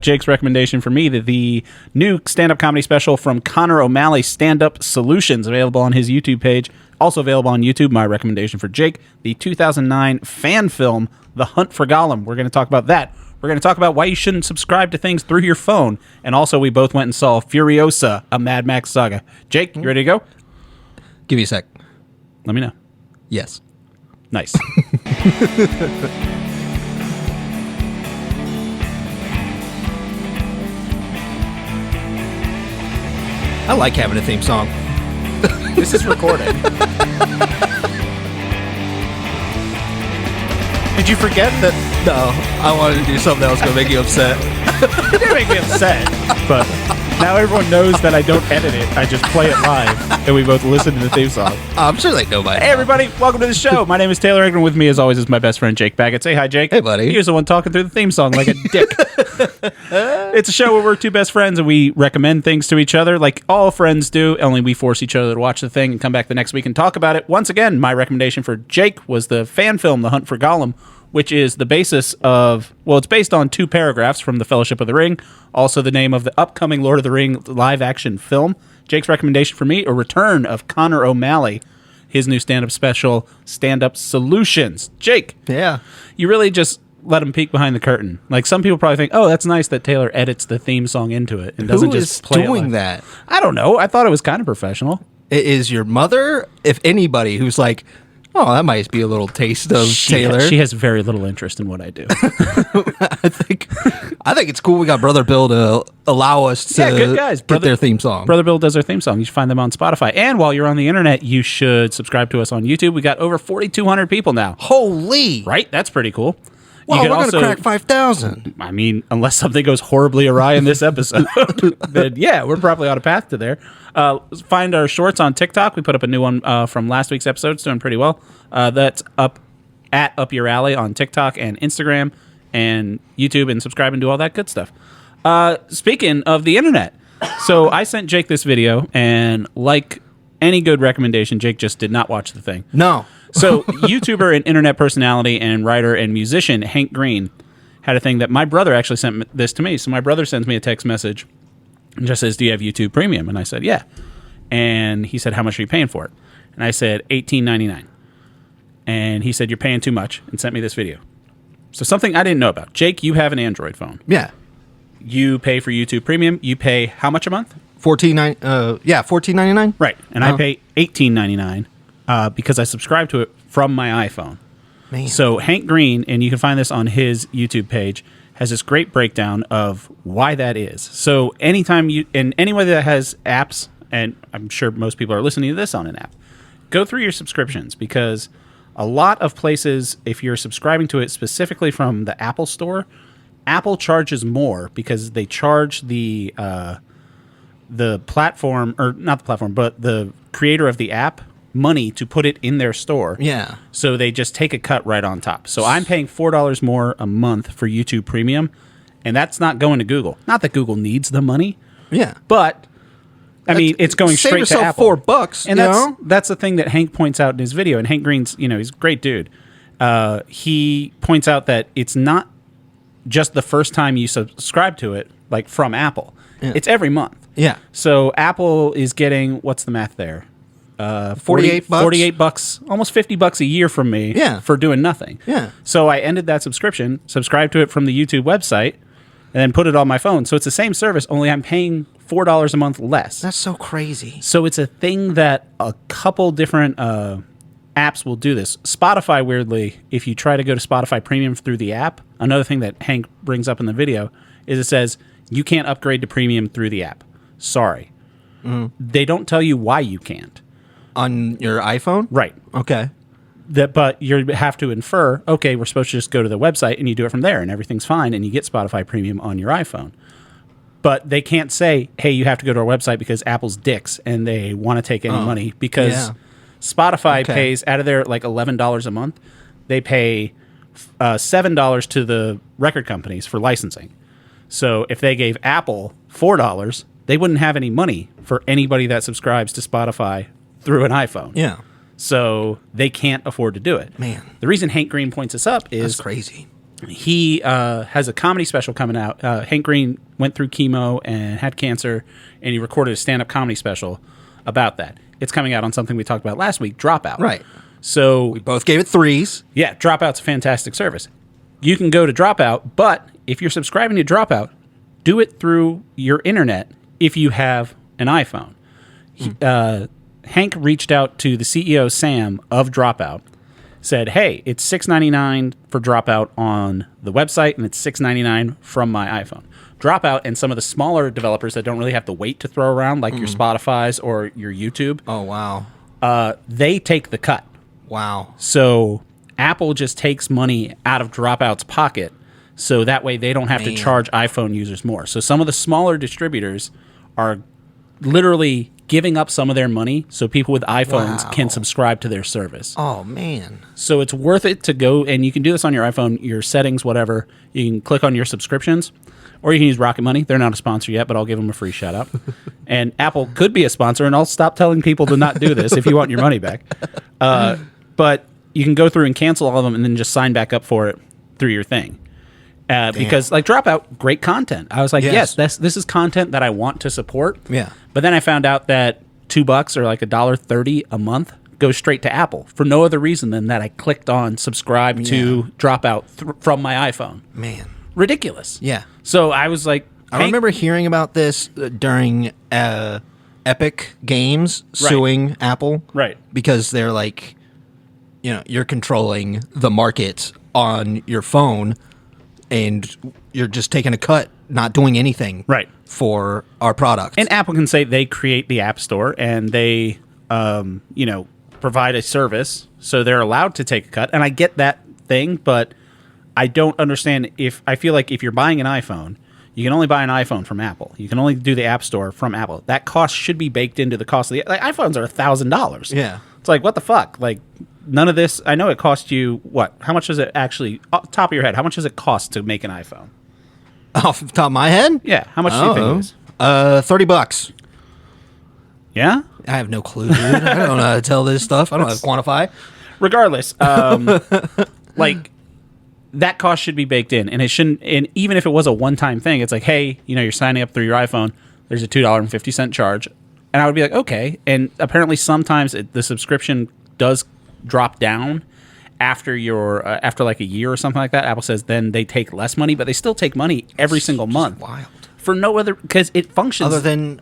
Jake's recommendation for me, the new stand-up comedy special from Connor O'Malley, Stand-Up Solutions, available on his YouTube page. Also available on YouTube, my recommendation for Jake, the 2009 fan film, The Hunt for Gollum. We're going to talk about that. We're going to talk about why you shouldn't subscribe to things through your phone. And also, we both went and saw Furiosa, a Mad Max saga. Jake, you ready to go? Give me a sec. Let me know. Yes. Nice. I like having a theme song. This is recorded. Did you forget that? No, I wanted to do something that was going to make you upset. It didn't make me upset, but now everyone knows that I don't edit it. I just play it live, and we both listen to the theme song. I'm sure they know by now. Hey, everybody. Welcome to the show. My name is Taylor Egner. With me, as always, is my best friend, Jake Baggett. Say hi, Jake. Hey, buddy. He was the one talking through the theme song like a dick. It's a show where we're two best friends, and we recommend things to each other like all friends do, only we force each other to watch the thing and come back the next week and talk about it. Once again, my recommendation for Jake was the fan film, The Hunt for Gollum, which is the basis of, well, it's based on 2 paragraphs from The Fellowship of the Ring, also the name of the upcoming Lord of the Ring live-action film. Jake's recommendation for me, a return of Connor O'Malley, his new stand-up special, Stand-Up Solutions. Jake, Yeah. you really just let him peek behind the curtain. Like, some people probably think, oh, that's nice that Taylor edits the theme song into it and doesn't Who just is play doing it live. that? I don't know. I thought it was kind of professional. It is your mother, if anybody, who's like, oh, that might be a little taste of Taylor. She has very little interest in what I do. I think it's cool we got Brother Bill to allow us to good guys. get their theme song. Brother Bill does their theme song. You should find them on Spotify. And while you're on the internet, you should subscribe to us on YouTube. We got over 4,200 people now. Holy. Right? That's pretty cool. Well, we're going to crack 5,000. I mean, unless something goes horribly awry in this episode, then yeah, we're probably on a path to there. Find our shorts on TikTok. We put up a new one from last week's episode. It's doing pretty well. That's up at Up Your Alley on TikTok and Instagram and YouTube, and subscribe and do all that good stuff. Speaking of the internet, so I sent Jake this video, and like any good recommendation, Jake just did not watch the thing. No. So, YouTuber and internet personality and writer and musician Hank Green had a thing that my brother actually sent this to me. So, my brother sends me a text message and just says, do you have YouTube Premium? And I said, yeah. And he said, how much are you paying for it? And I said, $18.99. And he said, you're paying too much, and sent me this video. So, something I didn't know about. Jake, you have an Android phone. Yeah. You pay for YouTube Premium. You pay how much a month? $14.99. Right. And I pay $18.99 because I subscribe to it from my iPhone. Man. So Hank Green, and you can find this on his YouTube page, has this great breakdown of why that is. So anytime anybody that has apps, and I'm sure most people are listening to this on an app, go through your subscriptions, because a lot of places, if you're subscribing to it specifically from the Apple Store, Apple charges more because they charge the platform, or not the platform, but the creator of the app money to put it in their store. Yeah. So they just take a cut right on top. So I'm paying $4 more a month for YouTube Premium, and that's not going to Google. Not that Google needs the money. Yeah. But I mean, it's going straight to Apple. $4, And that's the thing that Hank points out in his video. And Hank Green's, he's a great dude. He points out that it's not just the first time you subscribe to it, like from Apple. Yeah. It's every month. Yeah. So Apple is getting, what's the math there? $48. $48, almost $50 a year from me for doing nothing. Yeah. So I ended that subscription, subscribed to it from the YouTube website, and then put it on my phone. So it's the same service, only I'm paying $4 a month less. That's so crazy. So it's a thing that a couple different apps will do this. Spotify, weirdly, if you try to go to Spotify Premium through the app, another thing that Hank brings up in the video is it says, you can't upgrade to Premium through the app. Sorry. Mm-hmm. They don't tell you why you can't. On your iPhone? Right. Okay. But you have to infer, okay, we're supposed to just go to the website and you do it from there and everything's fine and you get Spotify Premium on your iPhone. But they can't say, hey, you have to go to our website because Apple's dicks and they want to take any money, because Spotify pays out of their like $11 a month, they pay $7 to the record companies for licensing. So if they gave Apple $4, they wouldn't have any money for anybody that subscribes to Spotify through an iPhone. Yeah. So they can't afford to do it. Man. The reason Hank Green points this up is... That's crazy. he has a comedy special coming out. Hank Green went through chemo and had cancer, and he recorded a stand-up comedy special about that. It's coming out on something we talked about last week, Dropout. Right. So We both gave it 3s. yeah, Dropout's a fantastic service. You can go to Dropout, but if you're subscribing to Dropout, do it through your internet if you have an iPhone. Hank reached out to the CEO, Sam, of Dropout, said, hey, it's $6.99 for Dropout on the website, and it's $6.99 from my iPhone. Dropout and some of the smaller developers that don't really have to wait to throw around, like your Spotify's or your YouTube, Oh, wow. they take the cut. Wow. So Apple just takes money out of Dropout's pocket, so that way they don't have to charge iPhone users more. So some of the smaller distributors are literally giving up some of their money so people with iPhones can subscribe to their service. Oh, man. So it's worth it to go, and you can do this on your iPhone, your settings, whatever. You can click on your subscriptions, or you can use Rocket Money. They're not a sponsor yet, but I'll give them a free shout out. And Apple could be a sponsor, and I'll stop telling people to not do this if you want your money back. But you can go through and cancel all of them and then just sign back up for it through your thing. Because like Dropout, great content. I was like, yes, this is content that I want to support. Yeah. But then I found out that $2 or like $1.30 a month goes straight to Apple for no other reason than that I clicked on subscribe to Dropout from my iPhone. Man. Ridiculous. Yeah. So I was like, I remember hearing about this during Epic Games suing Apple. Right. Because they're like, you're controlling the market on your phone and you're just taking a cut, not doing anything for our product. And Apple can say they create the App Store and they, provide a service, so they're allowed to take a cut. And I get that thing, but I don't understand I feel like if you're buying an iPhone, you can only buy an iPhone from Apple. You can only do the App Store from Apple. That cost should be baked into the cost of the iPhones are $1,000. Yeah. It's like, what the fuck? Like, none of this. I know it cost you what? How much does it actually, off top of your head, how much does it cost to make an iPhone? Off the top of my head? Yeah. How much do you think it is? $30. Yeah? I have no clue, dude. I don't know how to tell this stuff. I don't know how to quantify. Regardless, like, that cost should be baked in, and it shouldn't. And even if it was a one-time thing, it's like, hey, you're signing up through your iPhone. There's a $2.50 charge, and I would be like, okay. And apparently, sometimes the subscription does drop down after after like a year or something like that. Apple says then they take less money, but they still take money every single month. Wild. For no other, because it functions. Other than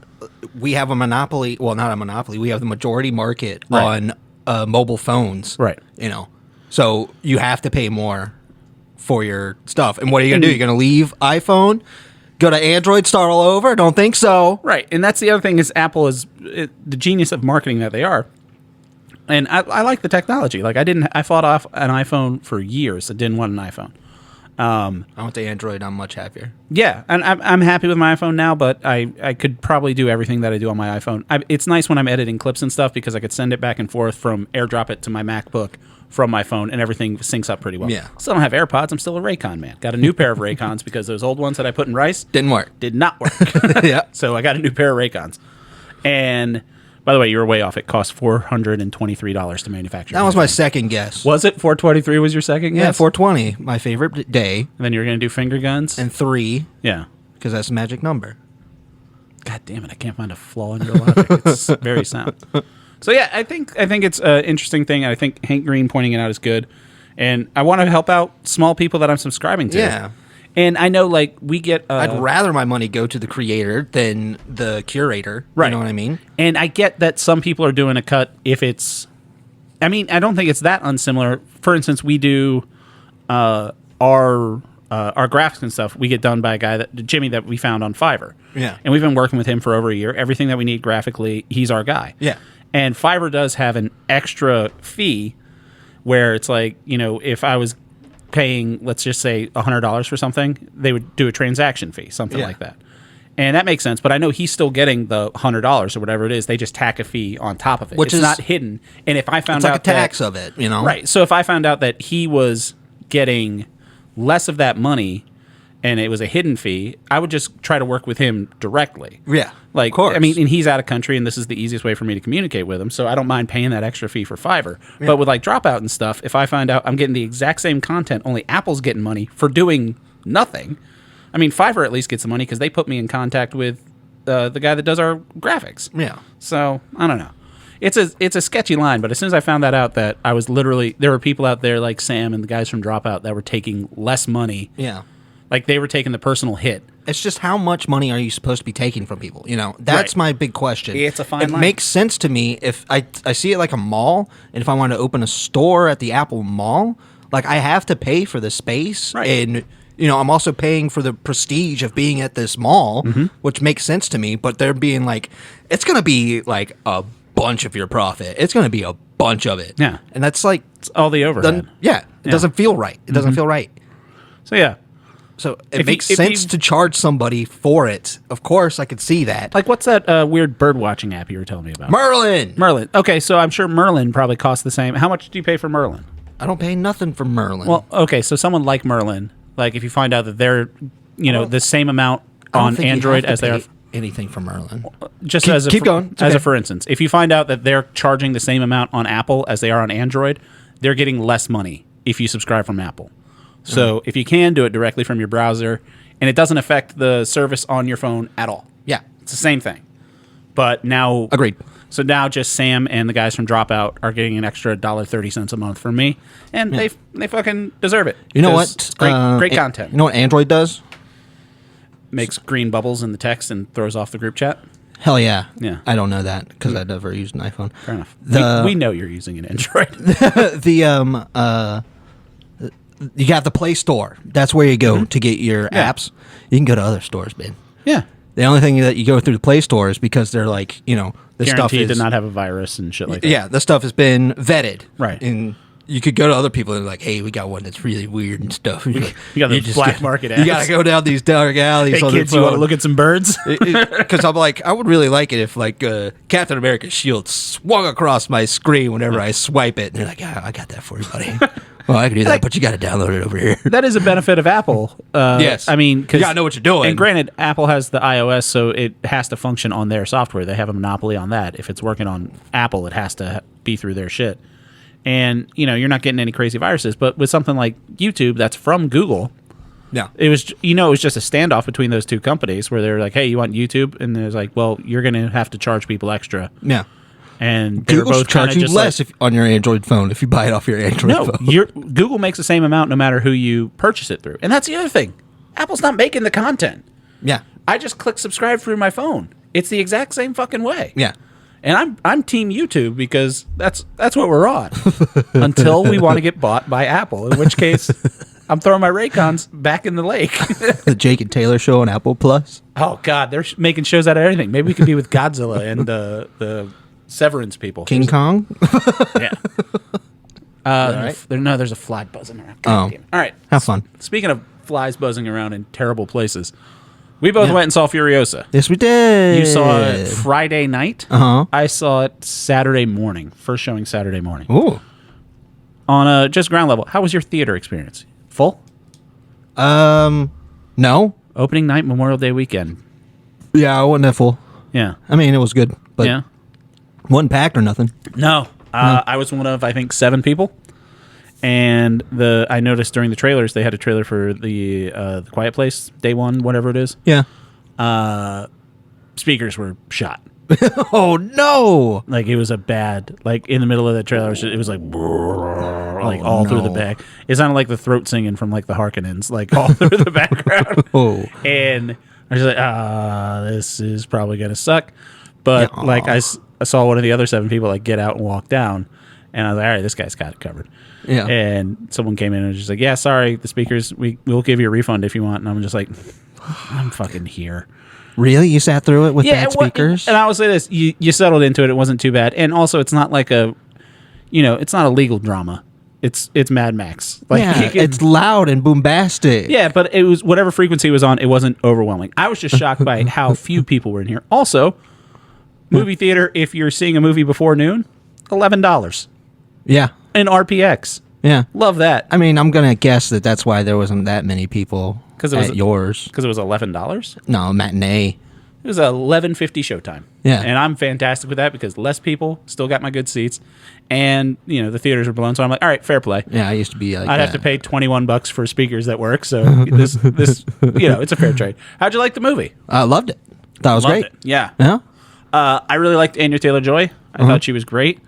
we have a monopoly. Well, not a monopoly. We have the majority market on mobile phones. Right. So you have to pay more for your stuff. And what are you going to do? You're going to leave iPhone, go to Android, start all over? Don't think so. Right. And that's the other thing is Apple is the genius of marketing that they are. And I like the technology. Like I fought off an iPhone for years. I didn't want an iPhone. I went to Android. I'm much happier. Yeah, and I'm happy with my iPhone now, but I could probably do everything that I do on my iPhone. It's nice when I'm editing clips and stuff because I could send it back and forth from AirDrop it to my MacBook from my phone, and everything syncs up pretty well. Yeah. Still don't have AirPods. I'm still a Raycon man. Got a new pair of Raycons because those old ones that I put in rice Didn't work. did not work. Yeah. So I got a new pair of Raycons. And by the way, you were way off. It cost $423 to manufacture. That was my second guess. Was it? 423 was your second Yeah, guess? 420, my favorite day. And then you were going to do finger guns? And 3, yeah. because that's a magic number. God damn it! I can't find a flaw in your logic. It's very sound. So yeah, I think it's an interesting thing. I think Hank Green pointing it out is good, and I want to help out small people that I'm subscribing to. Yeah, and I know like we get. I'd rather my money go to the creator than the curator. Right. You know what I mean? And I get that some people are doing a cut if it's. I mean, I don't think it's that unsimilar. For instance, we do our graphics and stuff. We get done by a guy Jimmy that we found on Fiverr. Yeah, and we've been working with him for over a year. Everything that we need graphically, he's our guy. Yeah. And Fiverr does have an extra fee where it's like, if I was paying, let's just say $100 for something, they would do a transaction fee, something like that. And that makes sense. But I know he's still getting the $100 or whatever it is. They just tack a fee on top of it. Which it's is not hidden. And if I found out it's like a tax of it, Right. So if I found out that he was getting less of that money and it was a hidden fee, I would just try to work with him directly. Yeah. Like, of course. I mean, and he's out of country, and this is the easiest way for me to communicate with him, so I don't mind paying that extra fee for Fiverr. Yeah. But with like Dropout and stuff, if I find out I'm getting the exact same content, only Apple's getting money for doing nothing. I mean, Fiverr at least gets the money because they put me in contact with the guy that does our graphics. Yeah. So I don't know. It's a sketchy line, but as soon as I found that out, that I was literally, there were people out there like Sam and the guys from Dropout that were taking less money. Yeah. Like they were taking the personal hit. It's just how much money are you supposed to be taking from people? You know, that's my big question. It's a fine line. It makes sense to me if I see it like a mall, and if I want to open a store at the Apple Mall, like I have to pay for the space, right. And you know, I'm also paying for the prestige of being at this mall, which makes sense to me. But they're being like, it's going to be like a bunch of your profit. It's going to be a bunch of it. Yeah. And that's like it's all the overhead. It doesn't feel right. It doesn't feel right. So yeah. So it makes sense to charge somebody for it. Of course, I could see that. Like, what's that weird bird watching app you were telling me about? Merlin. Okay, so I'm sure Merlin probably costs the same. How much do you pay for Merlin? I don't pay nothing for Merlin. Well, okay, so someone like Merlin, like if you find out that they're, the same amount on Android as they are. Anything for Merlin. Just keep going. As a for instance, if you find out that they're charging the same amount on Apple as they are on Android, they're getting less money if you subscribe from Apple. So if you can do it directly from your browser, and it doesn't affect the service on your phone at all. Yeah. It's the same thing. But now... Agreed. So now just Sam and the guys from Dropout are getting an extra $1.30 a month from me, and they fucking deserve it. You know what? Great content. You know what Android does? Makes green bubbles in the text and throws off the group chat. Hell yeah. Yeah. I don't know that because I never used an iPhone. Fair enough. We know you're using an Android. You got the Play Store. That's where you go to get your apps. You can go to other stores, man. Yeah. The only thing that you go through the Play Store is because they're like, the stuff Guaranteed to not have a virus and shit like that. Yeah, the stuff has been vetted. Right. And you could go to other people and be like, hey, we got one that's really weird and stuff. You got the black market ads. You got to go down these dark alleys. Hey, kids, you want to look at some birds? Because I'm like, I would really like it if, like, Captain America's shield swung across my screen whenever I swipe it. And they're like, I got that for you, buddy. Well, I can do that, but you got to download it over here. That is a benefit of Apple. Yes. I mean, you got to know what you're doing. And granted, Apple has the iOS, so it has to function on their software. They have a monopoly on that. If it's working on Apple, it has to be through their shit. And, you're not getting any crazy viruses. But with something like YouTube that's from Google, it was just a standoff between those two companies where they're like, hey, you want YouTube? And there's like, well, you're going to have to charge people extra. Yeah. And they Google's were both charge you less on your Android phone if you buy it off your Android phone. Google makes the same amount no matter who you purchase it through. And that's the other thing. Apple's not making the content. Yeah. I just click subscribe through my phone. It's the exact same fucking way. Yeah. And I'm team YouTube because that's what we're on until we want to get bought by Apple, in which case I'm throwing my Raycons back in the lake. The Jake and Taylor show on Apple Plus. Oh God, they're making shows out of everything. Maybe we could be with Godzilla and the Severance people. King Kong? Yeah. There's a fly buzzing around. God damn it. All right. Have fun. Speaking of flies buzzing around in terrible places, we both went and saw Furiosa. Yes, we did. You saw it Friday night. Uh-huh. I saw it Saturday morning. First showing Saturday morning. Ooh. On a just ground level, how was your theater experience? Full? No. Opening night, Memorial Day weekend. Yeah, I wasn't that full. Yeah. I mean, it was good, but wasn't packed or nothing. No. I was one of, I think, 7 people. And I noticed during the trailers, they had a trailer for the Quiet Place, day 1, whatever it is. Yeah. Speakers were shot. Oh, no. Like, it was a bad, like, in the middle of the trailer, it was like, all through the back. It sounded like the throat singing from, like, the Harkonnens, like, all through the background. Oh. And I was like, this is probably going to suck. But, like, I saw one of the other 7 people, like, get out and walk down. And I was like, all right, this guy's got it covered. Yeah. And someone came in and was just like, yeah, sorry, the speakers, we'll give you a refund if you want. And I'm just like, I'm fucking here. Really? You sat through it with bad speakers? And I will say this, you settled into it. It wasn't too bad. And also, it's not like it's not a legal drama. It's Mad Max. Like, it's loud and bombastic. Yeah, but it was whatever frequency it was on, it wasn't overwhelming. I was just shocked by how few people were in here. Also, movie theater, if you're seeing a movie before noon, $11. Yeah. And RPX. Yeah. Love that. I mean, I'm going to guess that's why there wasn't that many people. at yours. Because it was $11? No, matinee. It was $11.50 showtime. Yeah. And I'm fantastic with that because less people, still got my good seats. And, the theaters are blown. So I'm like, all right, fair play. Yeah, I used to be like I'd have to pay $21 for speakers that work. So this it's a fair trade. How'd you like the movie? I loved it. That was great. It. Yeah. Yeah. I really liked Anya Taylor-Joy. I thought she was great.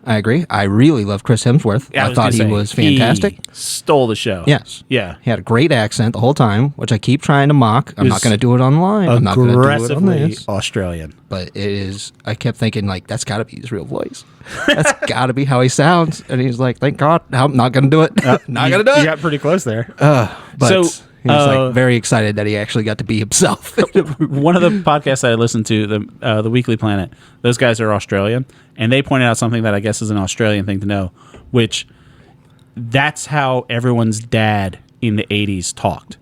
I agree. I really love Chris Hemsworth. Yeah, I thought he was fantastic. He stole the show. Yes. Yeah. He had a great accent the whole time, which I keep trying to mock. I'm not going to do it online. I'm not going to do it on Aggressively this. Australian. But it is, I kept thinking, like, that's got to be his real voice. That's got to be how he sounds. And he's like, thank God, I'm not going to do it. Not going to do it. You got pretty close there. But he was like very excited that he actually got to be himself. One of the podcasts that I listened to, the Weekly Planet, those guys are Australian, and they pointed out something that I guess is an Australian thing to know, which that's how everyone's dad in the 80s talked.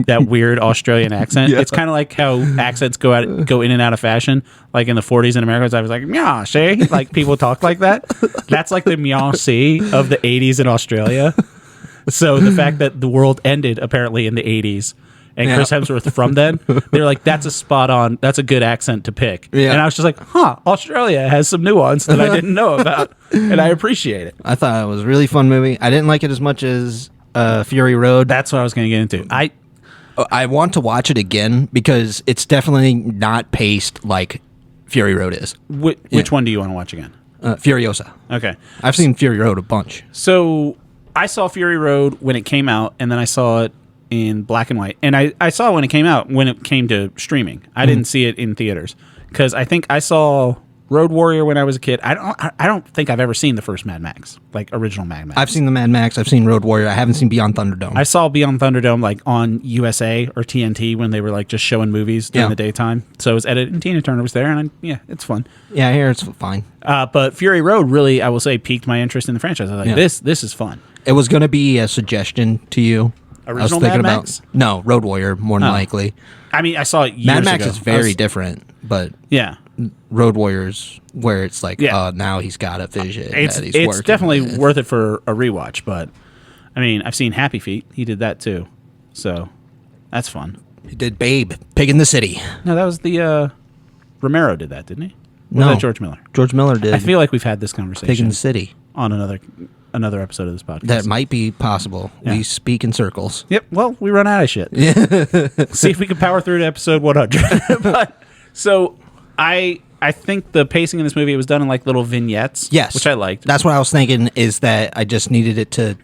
That weird Australian accent. Yeah. It's kind of like how accents go in and out of fashion. Like in the 40s in America, I was like, meow, see? Like people talk like that. That's like the meow, see of the 80s in Australia. So the fact that the world ended apparently in the 80s and Chris Hemsworth from then, they're like, that's a good accent to pick. Yeah. And I was just like, Australia has some nuance that I didn't know about, and I appreciate it. I thought it was a really fun movie. I didn't like it as much as Fury Road. That's what I was going to get into. I want to watch it again because it's definitely not paced like Fury Road is. Which one do you want to watch again? Furiosa. Okay. I've seen Fury Road a bunch. So I saw Fury Road when it came out, and then I saw it in black and white. And I saw it when it came out, when it came to streaming. I didn't see it in theaters because I think I saw Road Warrior when I was a kid. I don't think I've ever seen the first Mad Max, like original Mad Max. I've seen the Mad Max. I've seen Road Warrior. I haven't seen Beyond Thunderdome. I saw Beyond Thunderdome like on USA or TNT when they were like just showing movies during the daytime. So it was edited, and Tina Turner was there, and it's fun. Yeah, I hear it's fine. But Fury Road really, I will say, piqued my interest in the franchise. I was like, this is fun. It was going to be a suggestion to you. Original Mad Max? No, Road Warrior, more than likely. I mean, I saw it years ago. Mad Max is very different, but Road Warrior's where it's like, now he's got a vision. It's definitely worth it for a rewatch, but I mean, I've seen Happy Feet. He did that too. So that's fun. He did Babe, Pig in the City. No, that was the Romero did that, didn't he? Or was that George Miller? George Miller did. I feel like we've had this conversation. Pig in the City. On another episode of this podcast. That might be possible. Yeah. We speak in circles. Yep. Well, we run out of shit. Yeah. See if we can power through to episode 100. So I think the pacing in this movie, it was done in like little vignettes. Yes. Which I liked. That's what I was thinking, is that I just needed it to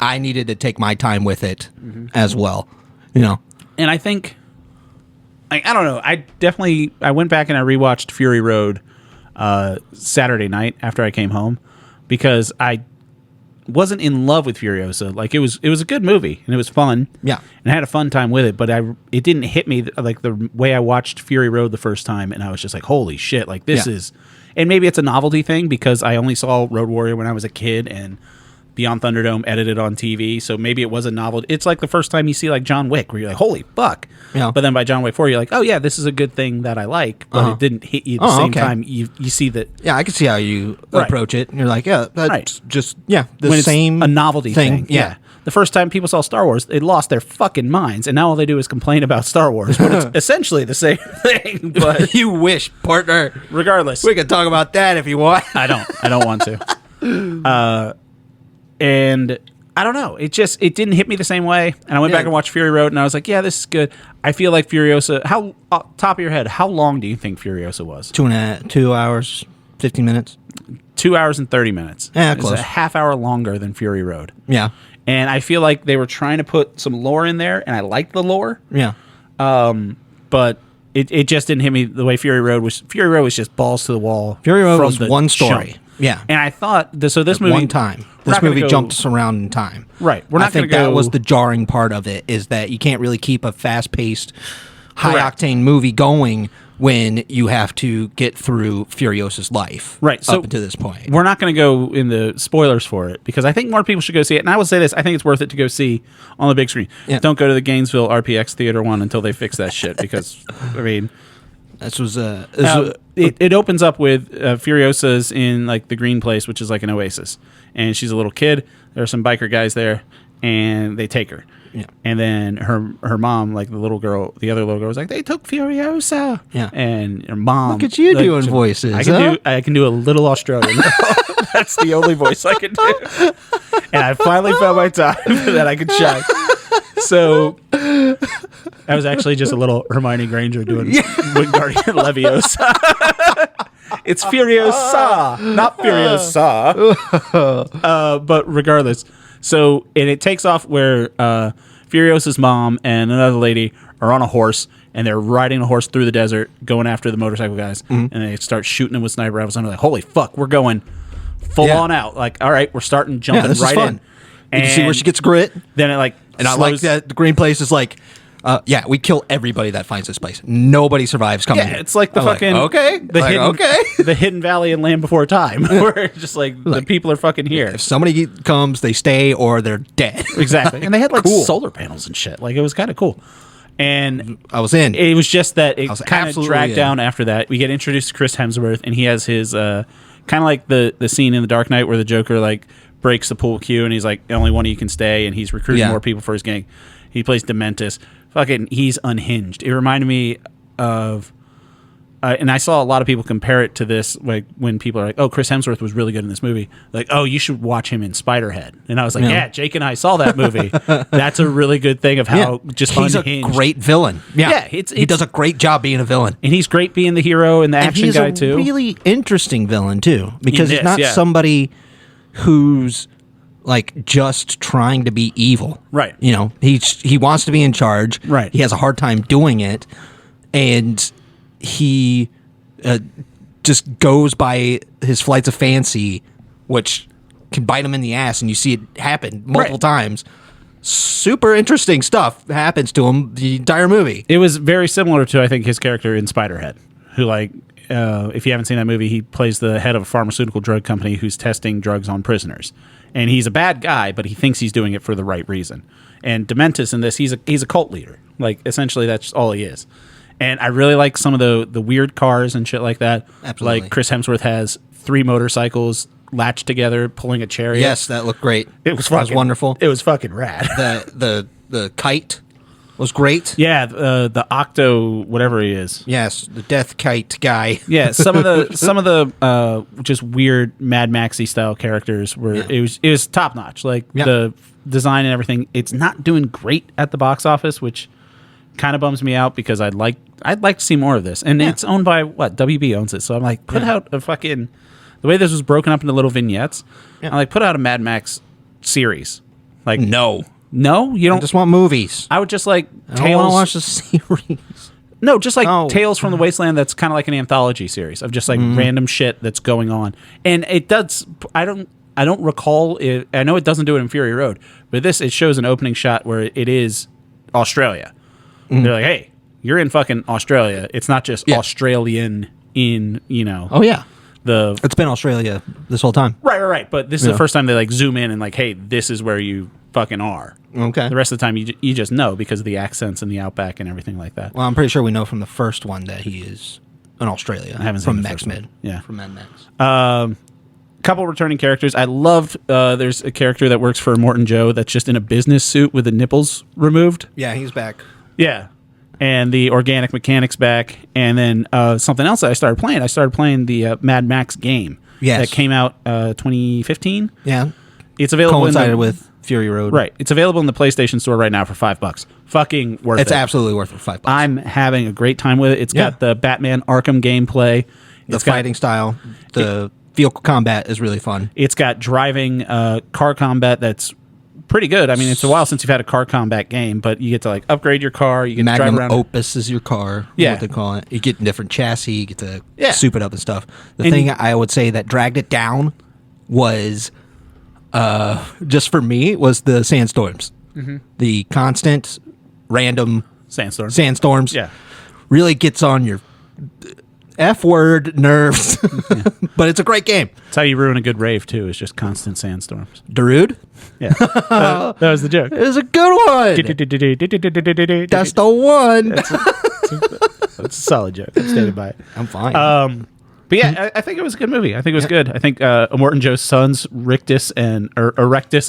I needed to take my time with it as well. And I think, I don't know. I went back and I rewatched Fury Road Saturday night after I came home because I wasn't in love with Furiosa. Like it was a good movie and it was fun. Yeah. And I had a fun time with it, but it didn't hit me like the way I watched Fury Road the first time, and I was just like, holy shit, like this is, and maybe it's a novelty thing because I only saw Road Warrior when I was a kid and Beyond Thunderdome edited on TV, so maybe it was a novelty. It's like the first time you see like John Wick where you're like, holy fuck. Yeah. But then by John Wick 4 you're like, oh yeah, this is a good thing that I like, but it didn't hit you at the same time. You see that. Yeah, I can see how you approach it. And you're like, yeah, that's just the when same it's a novelty thing. Yeah. The first time people saw Star Wars, they lost their fucking minds, and now all they do is complain about Star Wars, but it's essentially the same thing. But you wish, partner. Regardless, we can talk about that if you want. I don't want to. And I don't know. It didn't hit me the same way. And I went back and watched Fury Road, and I was like, yeah, this is good. I feel like Furiosa. How top of your head? How long do you think Furiosa was? 2 hours, 15 minutes. 2 hours and 30 minutes. Yeah, close. It's a half hour longer than Fury Road. Yeah. And I feel like they were trying to put some lore in there, and I liked the lore. Yeah. But it just didn't hit me the way Fury Road was. Fury Road was just balls to the wall. Fury Road was one story. Jump. Yeah. And I thought, so this movie... One time. This movie jumped us around in time. Right. I think that was the jarring part of it, is that you can't really keep a fast-paced, high-octane movie going when you have to get through Furiosa's life. Right. So up to this point. We're not going to go in the spoilers for it, because I think more people should go see it. And I will say this, I think it's worth it to go see on the big screen. Yeah. Don't go to the Gainesville RPX Theater 1 until they fix that shit, because, I mean... It opens up with Furiosa's in like the green place, which is like an oasis, and she's a little kid. There are some biker guys there, and they take her. Yeah. And then her mom, like the other little girl was like, they took Furiosa. Yeah. And her mom. Look at you doing voices. I can do a little Australian. That's the only voice I can do. And I finally found my time that I could shine. So I was actually just a little Hermione Granger doing Wingardium Leviosa. It's Furiosa, not Furiosa. But regardless, so and it takes off where Furiosa's mom and another lady are on a horse, and they're riding a horse through the desert, going after the motorcycle guys, and they start shooting them with sniper rifles. And I'm like, holy fuck, we're going full on out. Like, all right, we're starting jumping right in. And you see where she gets grit. Then it like, and I like that the green place is like, we kill everybody that finds this place. Nobody survives coming here. It's like the fucking the hidden valley in Land Before Time, where it's just like the people are fucking here. If somebody comes, they stay or they're dead. Exactly, and they had like solar panels and shit. Like it was kind of cool. And I was in. It was just that it kind of dragged down after that. We get introduced to Chris Hemsworth, and he has his kind of like the scene in The Dark Knight where the Joker like breaks the pool cue, and he's like, only one of you can stay, and he's recruiting more people for his gang. He plays Dementus. Fucking, he's unhinged. It reminded me of, and I saw a lot of people compare it to this, like when people are like, "Oh, Chris Hemsworth was really good in this movie." Like, "Oh, you should watch him in Spiderhead." And I was like, "Yeah, Jake and I saw that movie. That's a really good thing of how just he's unhinged. A great villain. Yeah, he does a great job being a villain, and he's great being the hero and the action guy too. He's a really interesting villain too, because he's not somebody who's like just trying to be evil, right? You know, he wants to be in charge, right? He has a hard time doing it, and he just goes by his flights of fancy, which can bite him in the ass, and you see it happen multiple times. Super interesting stuff happens to him the entire movie. It was very similar to, I think, his character in Spiderhead, who like. If you haven't seen that movie, he plays the head of a pharmaceutical drug company who's testing drugs on prisoners. And he's a bad guy, but he thinks he's doing it for the right reason. And Dementus in this, he's a cult leader. Like, essentially, that's all he is. And I really like some of the weird cars and shit like that. Absolutely. Like, Chris Hemsworth has 3 motorcycles latched together, pulling a chariot. Yes, that looked great. It was wonderful. It was fucking rad. The kite was great. Yeah, the Octo, whatever he is. Yes, the Death Kite guy. Yeah, some of the just weird Mad Maxy style characters were it was top notch. Like the design and everything. It's not doing great at the box office, which kind of bums me out because I'd like to see more of this. And it's owned by WB owns it, so I'm like, put out a fucking the way this was broken up into little vignettes. I'm like, put out a Mad Max series. Like No, you don't. I just want movies. I would just like Tales. I don't want to watch the series. No, just like Tales from the Wasteland. That's kind of like an anthology series of just like random shit that's going on. And it does. I don't recall it. I know it doesn't do it in Fury Road, but it shows an opening shot where it is Australia. They're like, hey, you're in fucking Australia. It's not just Australian in Oh yeah. It's been Australia this whole time. Right. But this is the first time they like zoom in and like, hey, this is where you fucking are. Okay. The rest of the time you just know because of the accents and the outback and everything like that. Well, I'm pretty sure we know from the first one that he is in Australia. I haven't seen the first one. Yeah. From Mad Max. Couple returning characters. I loved there's a character that works for Morton Joe that's just in a business suit with the nipples removed. Yeah, he's back. Yeah. And the organic mechanic's back. And then something else that I started playing the Mad Max game. Yes. That came out 2015. Yeah. It's available coincided with Fury Road. Right. It's available in the PlayStation Store right now for $5. Fucking worth it. It's absolutely worth it for $5. I'm having a great time with it. It's got the Batman Arkham gameplay. The fighting style. The vehicle combat is really fun. It's got driving car combat that's pretty good. I mean, it's a while since you've had a car combat game, but you get to like upgrade your car. You get to drive around. Opus is your car. Yeah. What they call it. You get different chassis. You get to soup it up and stuff. The thing I would say that dragged it down was... just for me, was the sandstorms. The constant, random sandstorms. Yeah, really gets on your F-word nerves. But it's a great game. That's how you ruin a good rave too. Is just constant sandstorms. Darude? Yeah, that was the joke. It was a good one. That's the one. That's a solid joke. I'm standing by it. I'm fine. But yeah, I think it was a good movie. I think it was good. I think Morton Joe's sons, Erectus and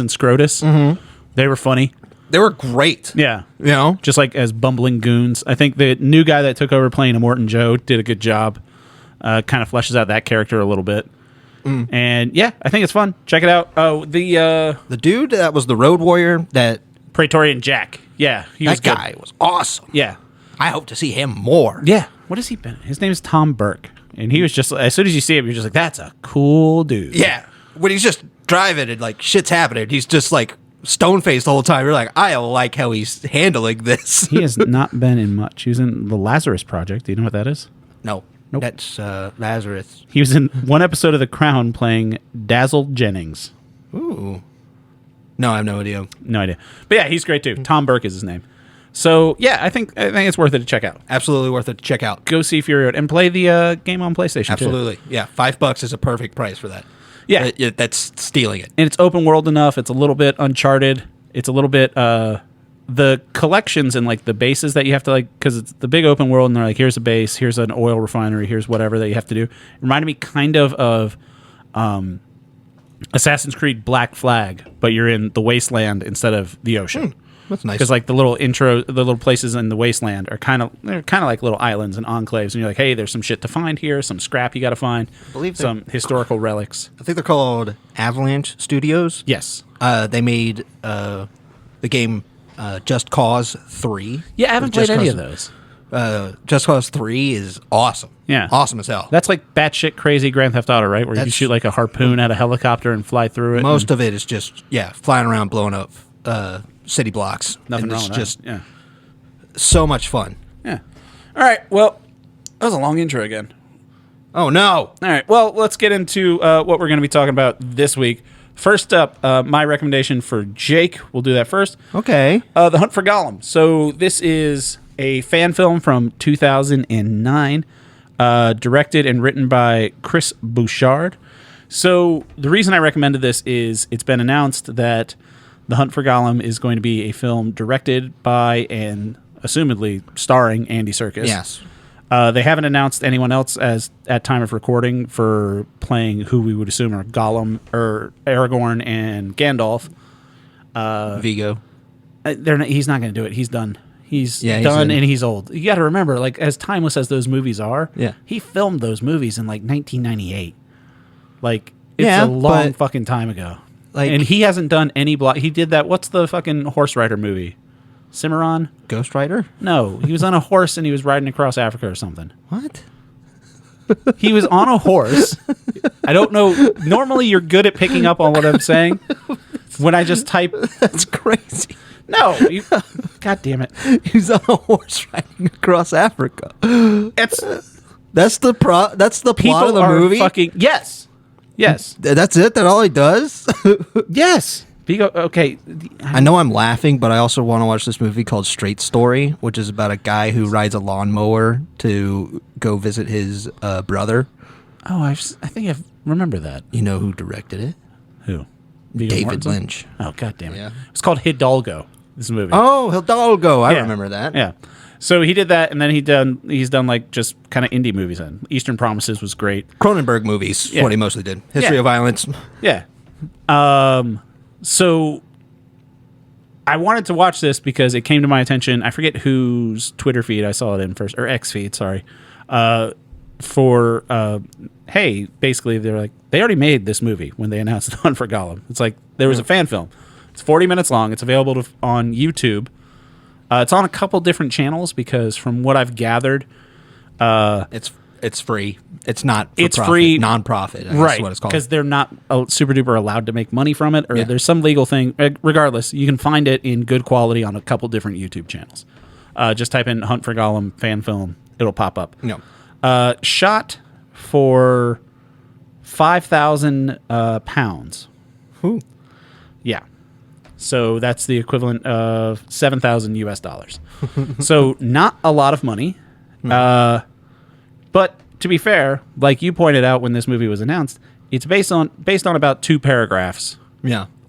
Scrotus, They were funny. They were great. Yeah. You know? Just like as bumbling goons. I think the new guy that took over playing Immortan Joe did a good job. Kind of fleshes out that character a little bit. And yeah, I think it's fun. Check it out. Oh, the dude that was the Road Warrior, that Praetorian Jack. Yeah, that guy was awesome. Yeah. I hope to see him more. Yeah. What has he been? His name is Tom Burke. And he was just, as soon as you see him, you're just like, that's a cool dude. Yeah. When he's just driving and like shit's happening, he's just like stone-faced the whole time. You're like, I like how he's handling this. He has not been in much. He was in the Lazarus Project. Do you know what that is? No. Nope. That's Lazarus. He was in one episode of The Crown playing Dazzle Jennings. Ooh. No, I have no idea. No idea. But yeah, he's great too. Tom Burke is his name. So yeah, I think it's worth it to check out. Absolutely worth it to check out. Go see Fury Road and play the game on PlayStation. Absolutely. Too. Yeah, $5 is a perfect price for that. Yeah. That's stealing it. And it's open world enough. It's a little bit Uncharted. It's a little bit the collections and like the bases that you have to like, because it's the big open world and they're like, here's a base, here's an oil refinery, here's whatever that you have to do. It reminded me kind of Assassin's Creed Black Flag, but you're in the wasteland instead of the ocean. That's nice. Because like the little places in the wasteland are kind of like little islands and enclaves, and you're like, hey, there's some shit to find here, some scrap you got to find, some historical relics. I think they're called Avalanche Studios. Yes, they made the game Just Cause 3. Yeah, I haven't played any of those. Just Cause 3 is awesome. Yeah. Awesome as hell. That's like batshit crazy Grand Theft Auto, right? Where you can shoot like a harpoon at a helicopter and fly through it. Most of it is just, flying around blowing up city blocks. Nothing and wrong it's with just that. Yeah. so much fun. Yeah. All right. Well, that was a long intro again. Oh, no. All right. Well, let's get into what we're going to be talking about this week. First up, my recommendation for Jake. We'll do that first. Okay. The Hunt for Gollum. So this is a fan film from 2009, directed and written by Chris Bouchard. So the reason I recommended this is it's been announced that The Hunt for Gollum is going to be a film directed by and assumedly starring Andy Serkis. Yes. They haven't announced anyone else as at time of recording for playing who we would assume are Gollum or Aragorn and Gandalf. Vigo. He's not going to do it. He's done. He's done and he's old. You got to remember, like as timeless as those movies are, he filmed those movies in like 1998. Like it's a long fucking time ago. Like, and he hasn't done any block. He did that. What's the fucking horse rider movie? Cimarron? Ghost Rider? No, he was on a horse and he was riding across Africa or something. What? He was on a horse. I don't know. Normally, you're good at picking up on what I'm saying. When I just type, that's crazy. No, God damn it! He's on a horse riding across Africa. That's the plot of the movie. Yes. That's it. That all he does. Yes. Okay. I know I'm laughing, but I also want to watch this movie called Straight Story, which is about a guy who rides a lawnmower to go visit his brother. Oh, I think I remember that. You know who directed it? Who? David Lynch. Oh, God damn it. Yeah. It's called Hidalgo, this movie. Oh, Hidalgo. I remember that. Yeah. So he did that, and then he's done like just kind of indie movies. And Eastern Promises was great. Cronenberg movies, what he mostly did. History of Violence. Yeah. So I wanted to watch this because it came to my attention. I forget whose Twitter feed I saw it in first, or X feed, sorry. Hey, basically they're like, they already made this movie when they announced The Hunt for Gollum. It's like there was a fan film. It's 40 minutes long. It's available on YouTube. It's on a couple different channels because from what I've gathered, it's free. It's not. It's profit, free, non-profit. Right? What it's called, because they're not super duper allowed to make money from it, or there's some legal thing. Regardless, you can find it in good quality on a couple different YouTube channels. Just type in "Hunt for Gollum" fan film; it'll pop up. No, shot for £5,000. Ooh. Yeah. So that's the equivalent of $7,000 US. So not a lot of money. But to be fair, like you pointed out when this movie was announced, it's based on about 2 paragraphs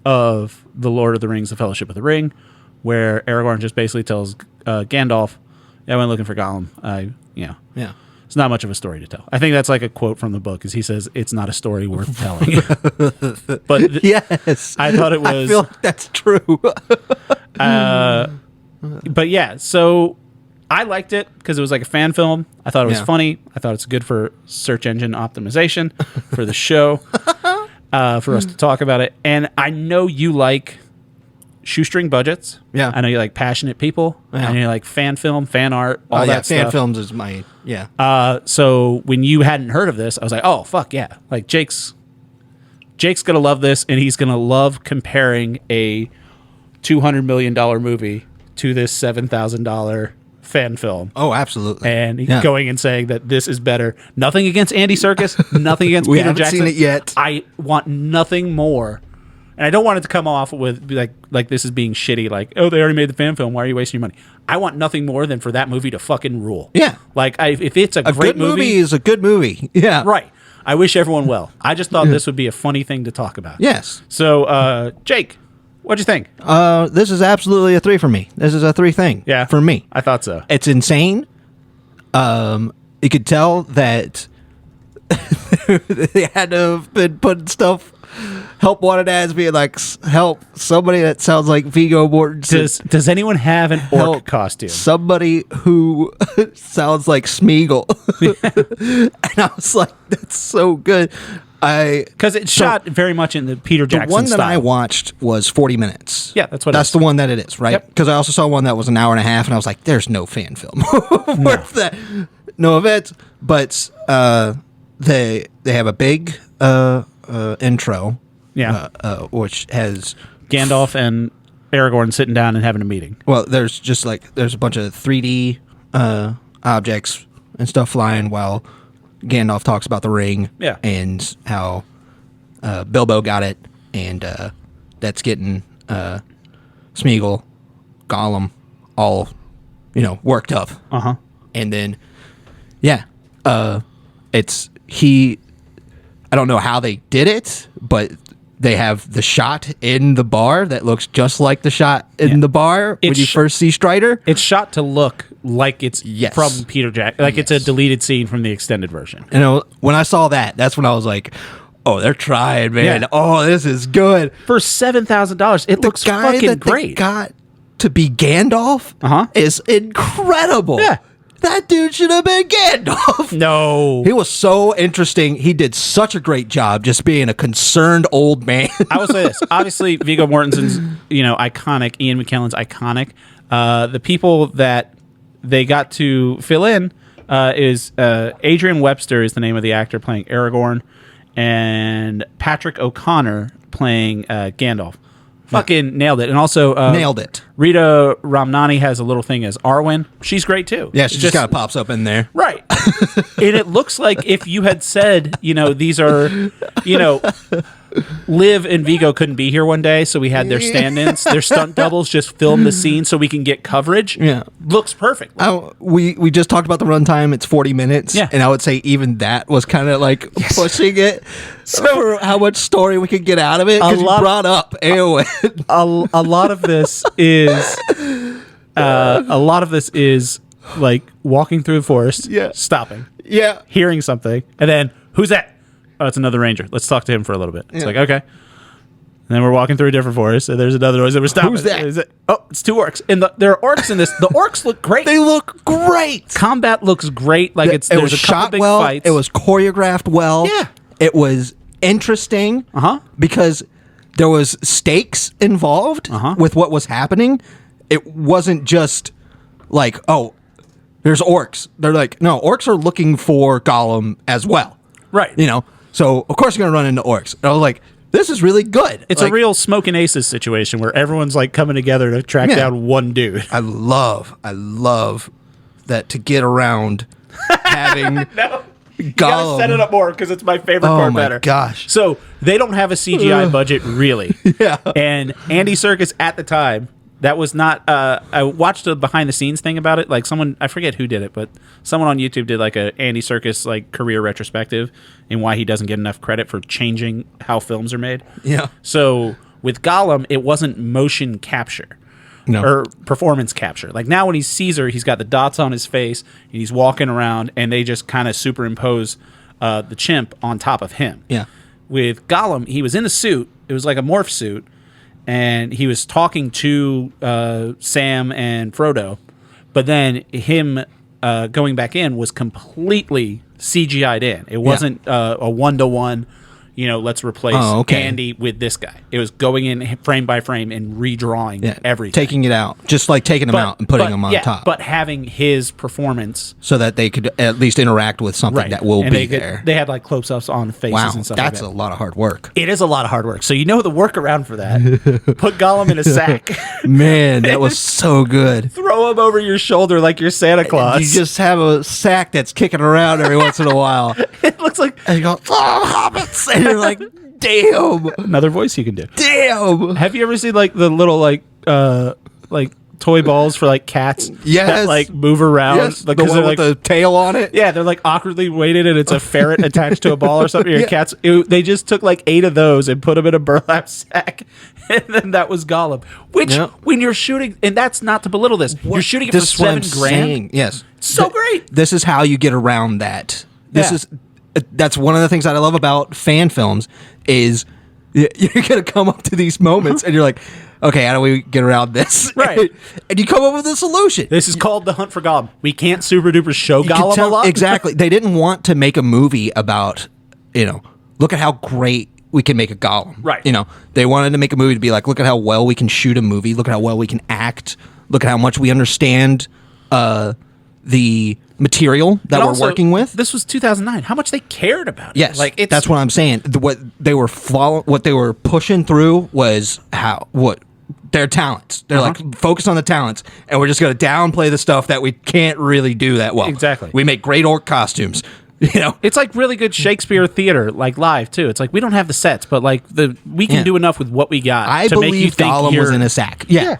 of The Lord of the Rings, The Fellowship of the Ring, where Aragorn just basically tells Gandalf, I went looking for Gollum. It's not much of a story to tell. I think that's like a quote from the book, is he says it's not a story worth telling. But yes, I thought it was. I feel like that's true. But yeah, so I liked it because it was like a fan film. I thought it was funny. I thought it's good for search engine optimization for the show, for us to talk about it. And I know you like shoestring budgets. Yeah. I know you like passionate people. Yeah. I know you like fan film, fan art, all that stuff. Fan films is my, So when you hadn't heard of this, I was like, oh, fuck yeah. Like, Jake's going to love this, and he's going to love comparing a $200 million movie to this $7,000 fan film. Oh, absolutely. And going and saying that this is better. Nothing against Andy Serkis, nothing against we Peter haven't Jackson. seen it yet. I want nothing more. And I don't want it to come off with like this is being shitty, like, oh, they already made the fan film, why are you wasting your money? I want nothing more than for that movie to fucking rule. Yeah. Like, if it's a great good movie is a good movie. Yeah. Right. I wish everyone well. I just thought this would be a funny thing to talk about. Yes. So, Jake, what'd you think? This is absolutely a 3 for me. This is a 3 thing. Yeah. For me. I thought so. It's insane. You could tell that they had to have been putting stuff. Help wanted ads being like, help somebody that sounds like Viggo Mortensen. Does anyone have an orc costume? Somebody who sounds like Smeagol. And I was like, that's so good. Because it's shot very much in the Peter Jackson The one that style. I watched was 40 minutes. Yeah, that's what That's the one that it is, right? Yep. Because I also saw one that was an hour and a half, and I was like, there's no fan film worth that. No offense, but they have a big intro. Yeah. Which has Gandalf and Aragorn sitting down and having a meeting. Well, there's a bunch of 3D objects and stuff flying while Gandalf talks about the ring. Yeah. And how Bilbo got it, and that's getting Smeagol, Gollum, all worked up. Uh-huh. And then it's I don't know how they did it, but they have the shot in the bar that looks just like the shot in the bar when you first see Strider. It's shot to look like it's from Peter Jackson. Like it's a deleted scene from the extended version. When I saw that, that's when I was like, oh, they're trying, man. Yeah. Oh, this is good. For $7,000, it looks fucking great. They got to be Gandalf is incredible. Yeah. That dude should have been Gandalf. No. He was so interesting. He did such a great job just being a concerned old man. I will say this. Obviously, Viggo Mortensen's, iconic. Ian McKellen's iconic. The people that they got to fill in is Adrian Webster is the name of the actor playing Aragorn, and Patrick O'Connor playing Gandalf. Fucking nailed it. And also nailed it. Rita Ramnani has a little thing as Arwen. She's great too. Yeah, she just kind of pops up in there. Right. And it looks like if you had said, these are, Liv and Viggo couldn't be here one day, so we had their stand-ins, their stunt doubles just film the scene so we can get coverage. Yeah. Looks perfect. We just talked about the runtime. It's 40 minutes. Yeah. And I would say even that was kind of like pushing it for how much story we could get out of it. Because you brought up Eowyn. A lot of this is like walking through the forest, stopping, hearing something, and then, who's that? Oh, it's another ranger. Let's talk to him for a little bit. It's like, okay. And then we're walking through a different forest, and there's another noise, and we're stopping. Who's that? Oh, it's 2 orcs. And there are orcs in this. The orcs look great. They look great. Combat looks great. Like it was shot big well. Fights. It was choreographed well. Yeah. It was interesting. Because there was stakes involved with what was happening. It wasn't just like, oh, there's orcs. They're like, no, orcs are looking for Gollum as well. Right. So of course you're going to run into orcs. And I was like, this is really good. It's a real Smoke and Aces situation where everyone's like coming together to track down one dude. I love that to get around having No. You Gollum. gotta set it up more because it's my favorite part better. Oh my gosh. So they don't have a CGI budget really. Yeah. And Andy Serkis at the time, that was not, I watched a behind the scenes thing about it. Like someone, I forget who did it, but someone on YouTube did like a Andy Serkis like career retrospective and why he doesn't get enough credit for changing how films are made. Yeah. So with Gollum, it wasn't motion capture. or performance capture. Like now when he's Caesar, he's got the dots on his face and he's walking around and they just kind of superimpose the chimp on top of him. Yeah. With Gollum, he was in a suit. It was like a morph suit. And he was talking to Sam and Frodo. But then him going back in was completely CGI'd in. It wasn't a 1-to-1, let's replace Andy with this guy. It was going in frame by frame and redrawing everything. Taking it out. Just like taking them out and putting them on top. But having his performance. So that they could at least interact with something that will be there. They had like close-ups on faces and stuff like that. That's a lot of hard work. It is a lot of hard work. So the workaround for that. Put Gollum in a sack. Man, that was so good. Throw him over your shoulder like you're Santa Claus. You just have a sack that's kicking around every once in a while. It looks like... And you go, oh, hobbits! And you're like, damn. Another voice you can do. Damn. Have you ever seen like the little like toy balls for like cats that like move around? Yes, like, the one with the tail on it. Yeah, they're like awkwardly weighted and it's a ferret attached to a ball or something. Your cats, they just took like 8 of those and put them in a burlap sack. And then that was Gollum. Which, when you're shooting, and that's not to belittle this, you're shooting it for $7,000. Yes. So great. This is how you get around that. That's one of the things that I love about fan films is you're going to come up to these moments and you're like, okay, how do we get around this? Right. And you come up with a solution. This is called The Hunt for Gollum. We can't super duper show Gollum a lot. Exactly. They didn't want to make a movie about, look at how great we can make a Gollum. Right. They wanted to make a movie to be like, look at how well we can shoot a movie. Look at how well we can act. Look at how much we understand the material that we're working with. This was 2009. How much they cared about it. Yes, that's what I'm saying. What they were pushing through was their talents. They're like, focus on the talents, and we're just going to downplay the stuff that we can't really do that well. Exactly. We make great orc costumes. It's like really good Shakespeare theater, like live too. It's like we don't have the sets, but like we can do enough with what we got. I to believe make you think Gollum was in a sack. Yeah.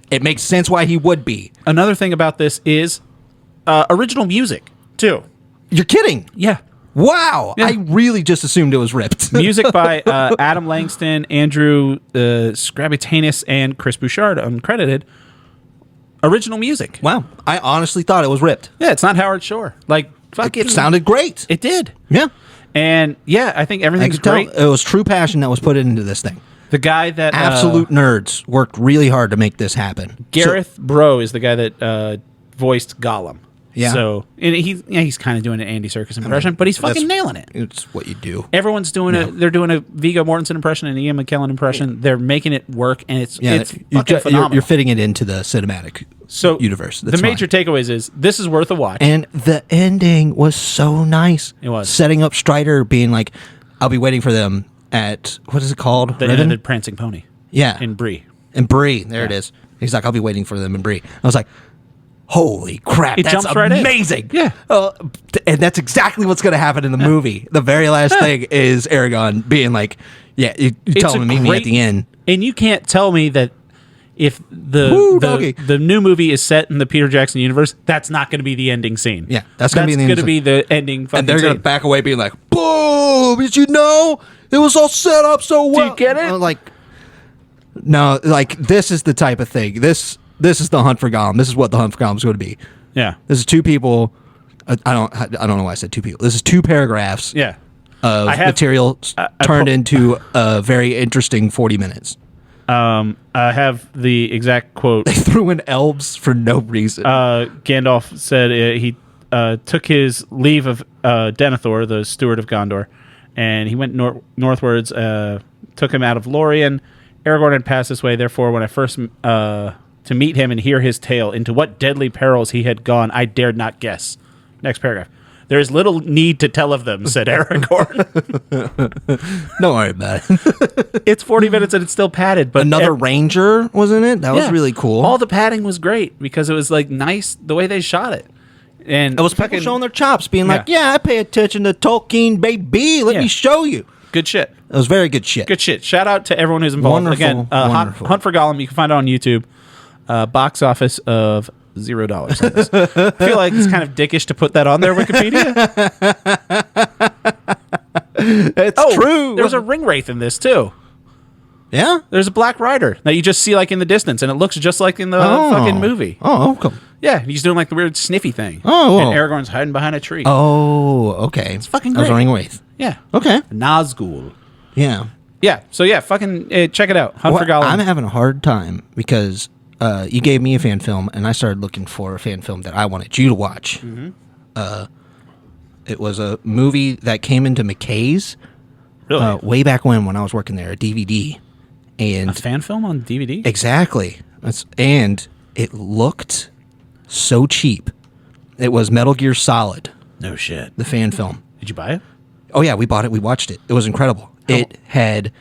It makes sense why he would be. Another thing about this is original music too. You're kidding? Yeah. Wow. Yeah. I really just assumed it was ripped. Music by Adam Langston, Andrew Scrabitanus, and Chris Bouchard, uncredited. Original music. Wow. I honestly thought it was ripped. Yeah, it's not Howard Shore. Like, fuck it sounded great. It did. Yeah. And yeah, I think everything's great. It was true passion that was put into this thing. The guy that absolute nerds worked really hard to make this happen. Gareth Bro is the guy that voiced Gollum. Yeah. So and he's kind of doing an Andy Serkis impression, but he's fucking nailing it. It's what you do. Everyone's doing they're doing a Viggo Mortensen impression and Ian McKellen impression. They're making it work, and it's fucking phenomenal. You're fitting it into the cinematic universe. That's the major takeaways is this is worth a watch. And the ending was so nice. It was. Setting up Strider being like, I'll be waiting for them at, what is it called? The Prancing Pony. Yeah. In Bree. There it is. He's like, I'll be waiting for them in Bree. I was like, holy crap, that's amazing. Right yeah. And that's exactly what's going to happen in the movie. The very last thing is Aragorn being like, yeah, you tell him to meet me at the end. And you can't tell me that if the new movie is set in the Peter Jackson universe, that's not going to be the ending scene. Yeah, that's going to be the ending fucking And they're going to back away being like, boom, did you know? It was all set up so well. Do you get it? Like, no, like, this is the type of thing. This is the Hunt for Gollum. This is what the Hunt for Gollum is going to be. Yeah. This is two people. I don't know why I said two people. This is 2 paragraphs. Yeah. Of material turned into a very interesting 40 minutes. I have the exact quote. They threw in elves for no reason. Gandalf said he took his leave of Denethor, the steward of Gondor, and he went northwards, took him out of Lorien. Aragorn had passed this way, therefore, when I first to meet him and hear his tale, into what deadly perils he had gone, I dared not guess. Next paragraph. There is little need to tell of them, said Aragorn. Don't worry about it. It's 40 minutes and it's still padded. But another ranger was in it? That was really cool. All the padding was great because it was like nice the way they shot it. And it was people showing their chops, being like, yeah, I pay attention to Tolkien, baby. Let me show you. Good shit. It was very good shit. Good shit. Shout out to everyone who's involved. Wonderful. Again, Hunt for Gollum, you can find it on YouTube. Box office of $0. I feel like it's kind of dickish to put that on their Wikipedia. It's true. There's a ring wraith in this too. Yeah? There's a black rider that you just see like in the distance, and it looks just like in the fucking movie. Oh, okay. Yeah, he's doing like the weird sniffy thing. Oh, and Aragorn's hiding behind a tree. Oh, okay. It's fucking I was great. running away. Yeah. Okay. Nazgul. Yeah. Yeah. So yeah, fucking check it out. Hunt for Gollum. I'm having a hard time because you gave me a fan film, and I started looking for a fan film that I wanted you to watch. Mm-hmm. It was a movie that came into McKay's way back when I was working there, a DVD. And a fan film on DVD? Exactly. And it looked so cheap. It was Metal Gear Solid. No shit. The fan film. Did you buy it? Oh, yeah, we bought it. We watched it. It was incredible. It had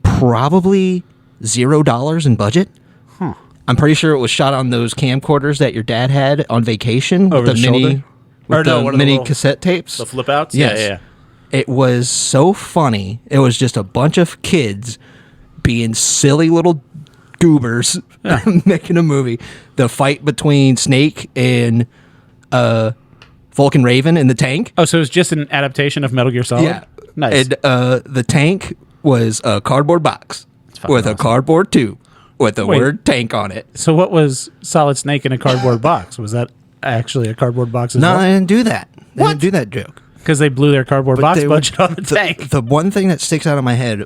probably $0 in budget. Huh. I'm pretty sure it was shot on those camcorders that your dad had on vacation. Over with the mini, shoulder? with the mini cassette tapes. The flip outs? Yes. Yeah. It was so funny. It was just a bunch of kids being silly little goobers making a movie. The fight between Snake and Vulcan Raven in the tank. Oh, so it was just an adaptation of Metal Gear Solid? Yeah. Nice. And the tank was a cardboard box with a cardboard tube with the word tank on it. So what was Solid Snake in a cardboard box? Was that actually a cardboard box as No, well? I didn't do that. They didn't do that joke. Because they blew their cardboard box budget on the tank. The one thing that sticks out of my head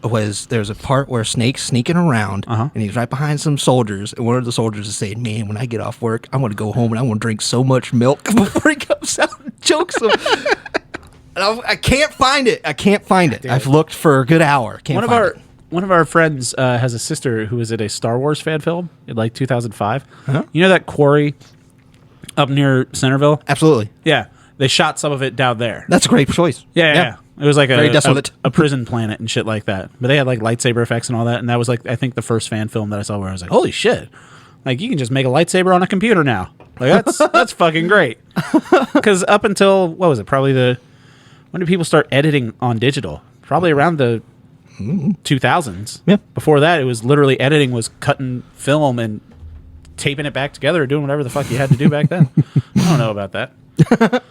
was there's a part where Snake's sneaking around, and he's right behind some soldiers, and one of the soldiers is saying, "Man, when I get off work, I want to go home and I want to drink so much milk before he comes out and chokes him." And I can't find it. I've looked for a good hour. One of our friends has a sister who was at a Star Wars fan film in like 2005. Huh? You know that quarry up near Centerville? Absolutely. Yeah. They shot some of it down there. That's a great choice. Yeah. It was like very desolate. A prison planet and shit like that. But they had like lightsaber effects and all that. And that was like, I think, the first fan film that I saw where I was like, holy shit. Like, you can just make a lightsaber on a computer now. Like, that's fucking great. Because up until, what was it? Probably when did people start editing on digital? Probably around the 2000s. Yeah. Before that, it was literally editing was cutting film and taping it back together or doing whatever the fuck you had to do back then. I don't know about that.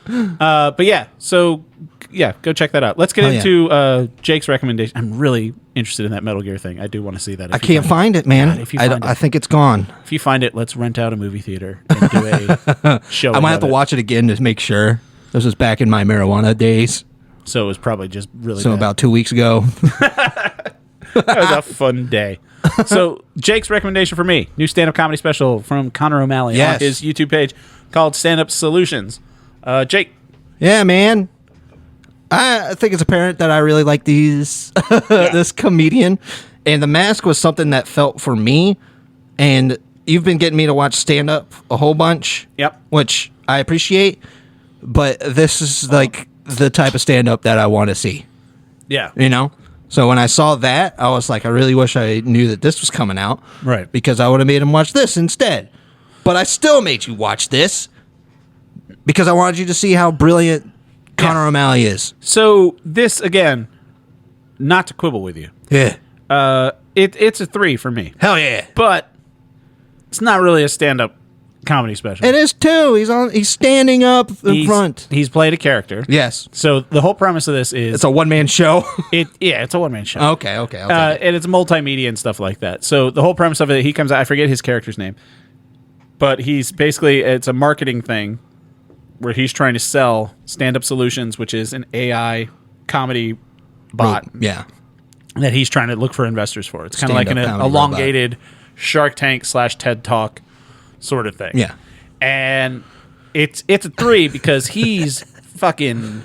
But yeah, so yeah, go check that out. Let's get into Jake's recommendation. I'm really interested in that Metal Gear thing. I do want to see that. I can't find it, man. God, I think it's gone. If you find it, let's rent out a movie theater and do a show. I might have to watch it again to make sure. This was back in my marijuana days. So it was probably just really bad. About 2 weeks ago. That was a fun day. So Jake's recommendation for me, new stand-up comedy special from Connor O'Malley on his YouTube page called Stand Up Solutions. Jake. Yeah, man. I think it's apparent that I really like this comedian. And The Mask was something that felt for me. And you've been getting me to watch stand-up a whole bunch. Yep. Which I appreciate. But this is like the type of stand-up that I want to see. Yeah. You know? So when I saw that, I was like, I really wish I knew that this was coming out. Right. Because I would have made him watch this instead. But I still made you watch this. Because I wanted you to see how brilliant Connor O'Malley is. So this, again, not to quibble with you. Yeah. It's a 3 for me. Hell yeah. But it's not really a stand-up comedy special. It is too. He's standing up in front. He's played a character. Yes. So the whole premise of this is... It's a one-man show? It's a one-man show. Okay. And it's multimedia and stuff like that. So the whole premise of it, he comes out... I forget his character's name. But he's basically... It's a marketing thing where he's trying to sell Stand Up Solutions, which is an AI comedy bot. Yeah. That he's trying to look for investors for. It's kind of like an elongated robot. Shark Tank -- TED Talk sort of thing. Yeah. And it's a 3 because he's fucking...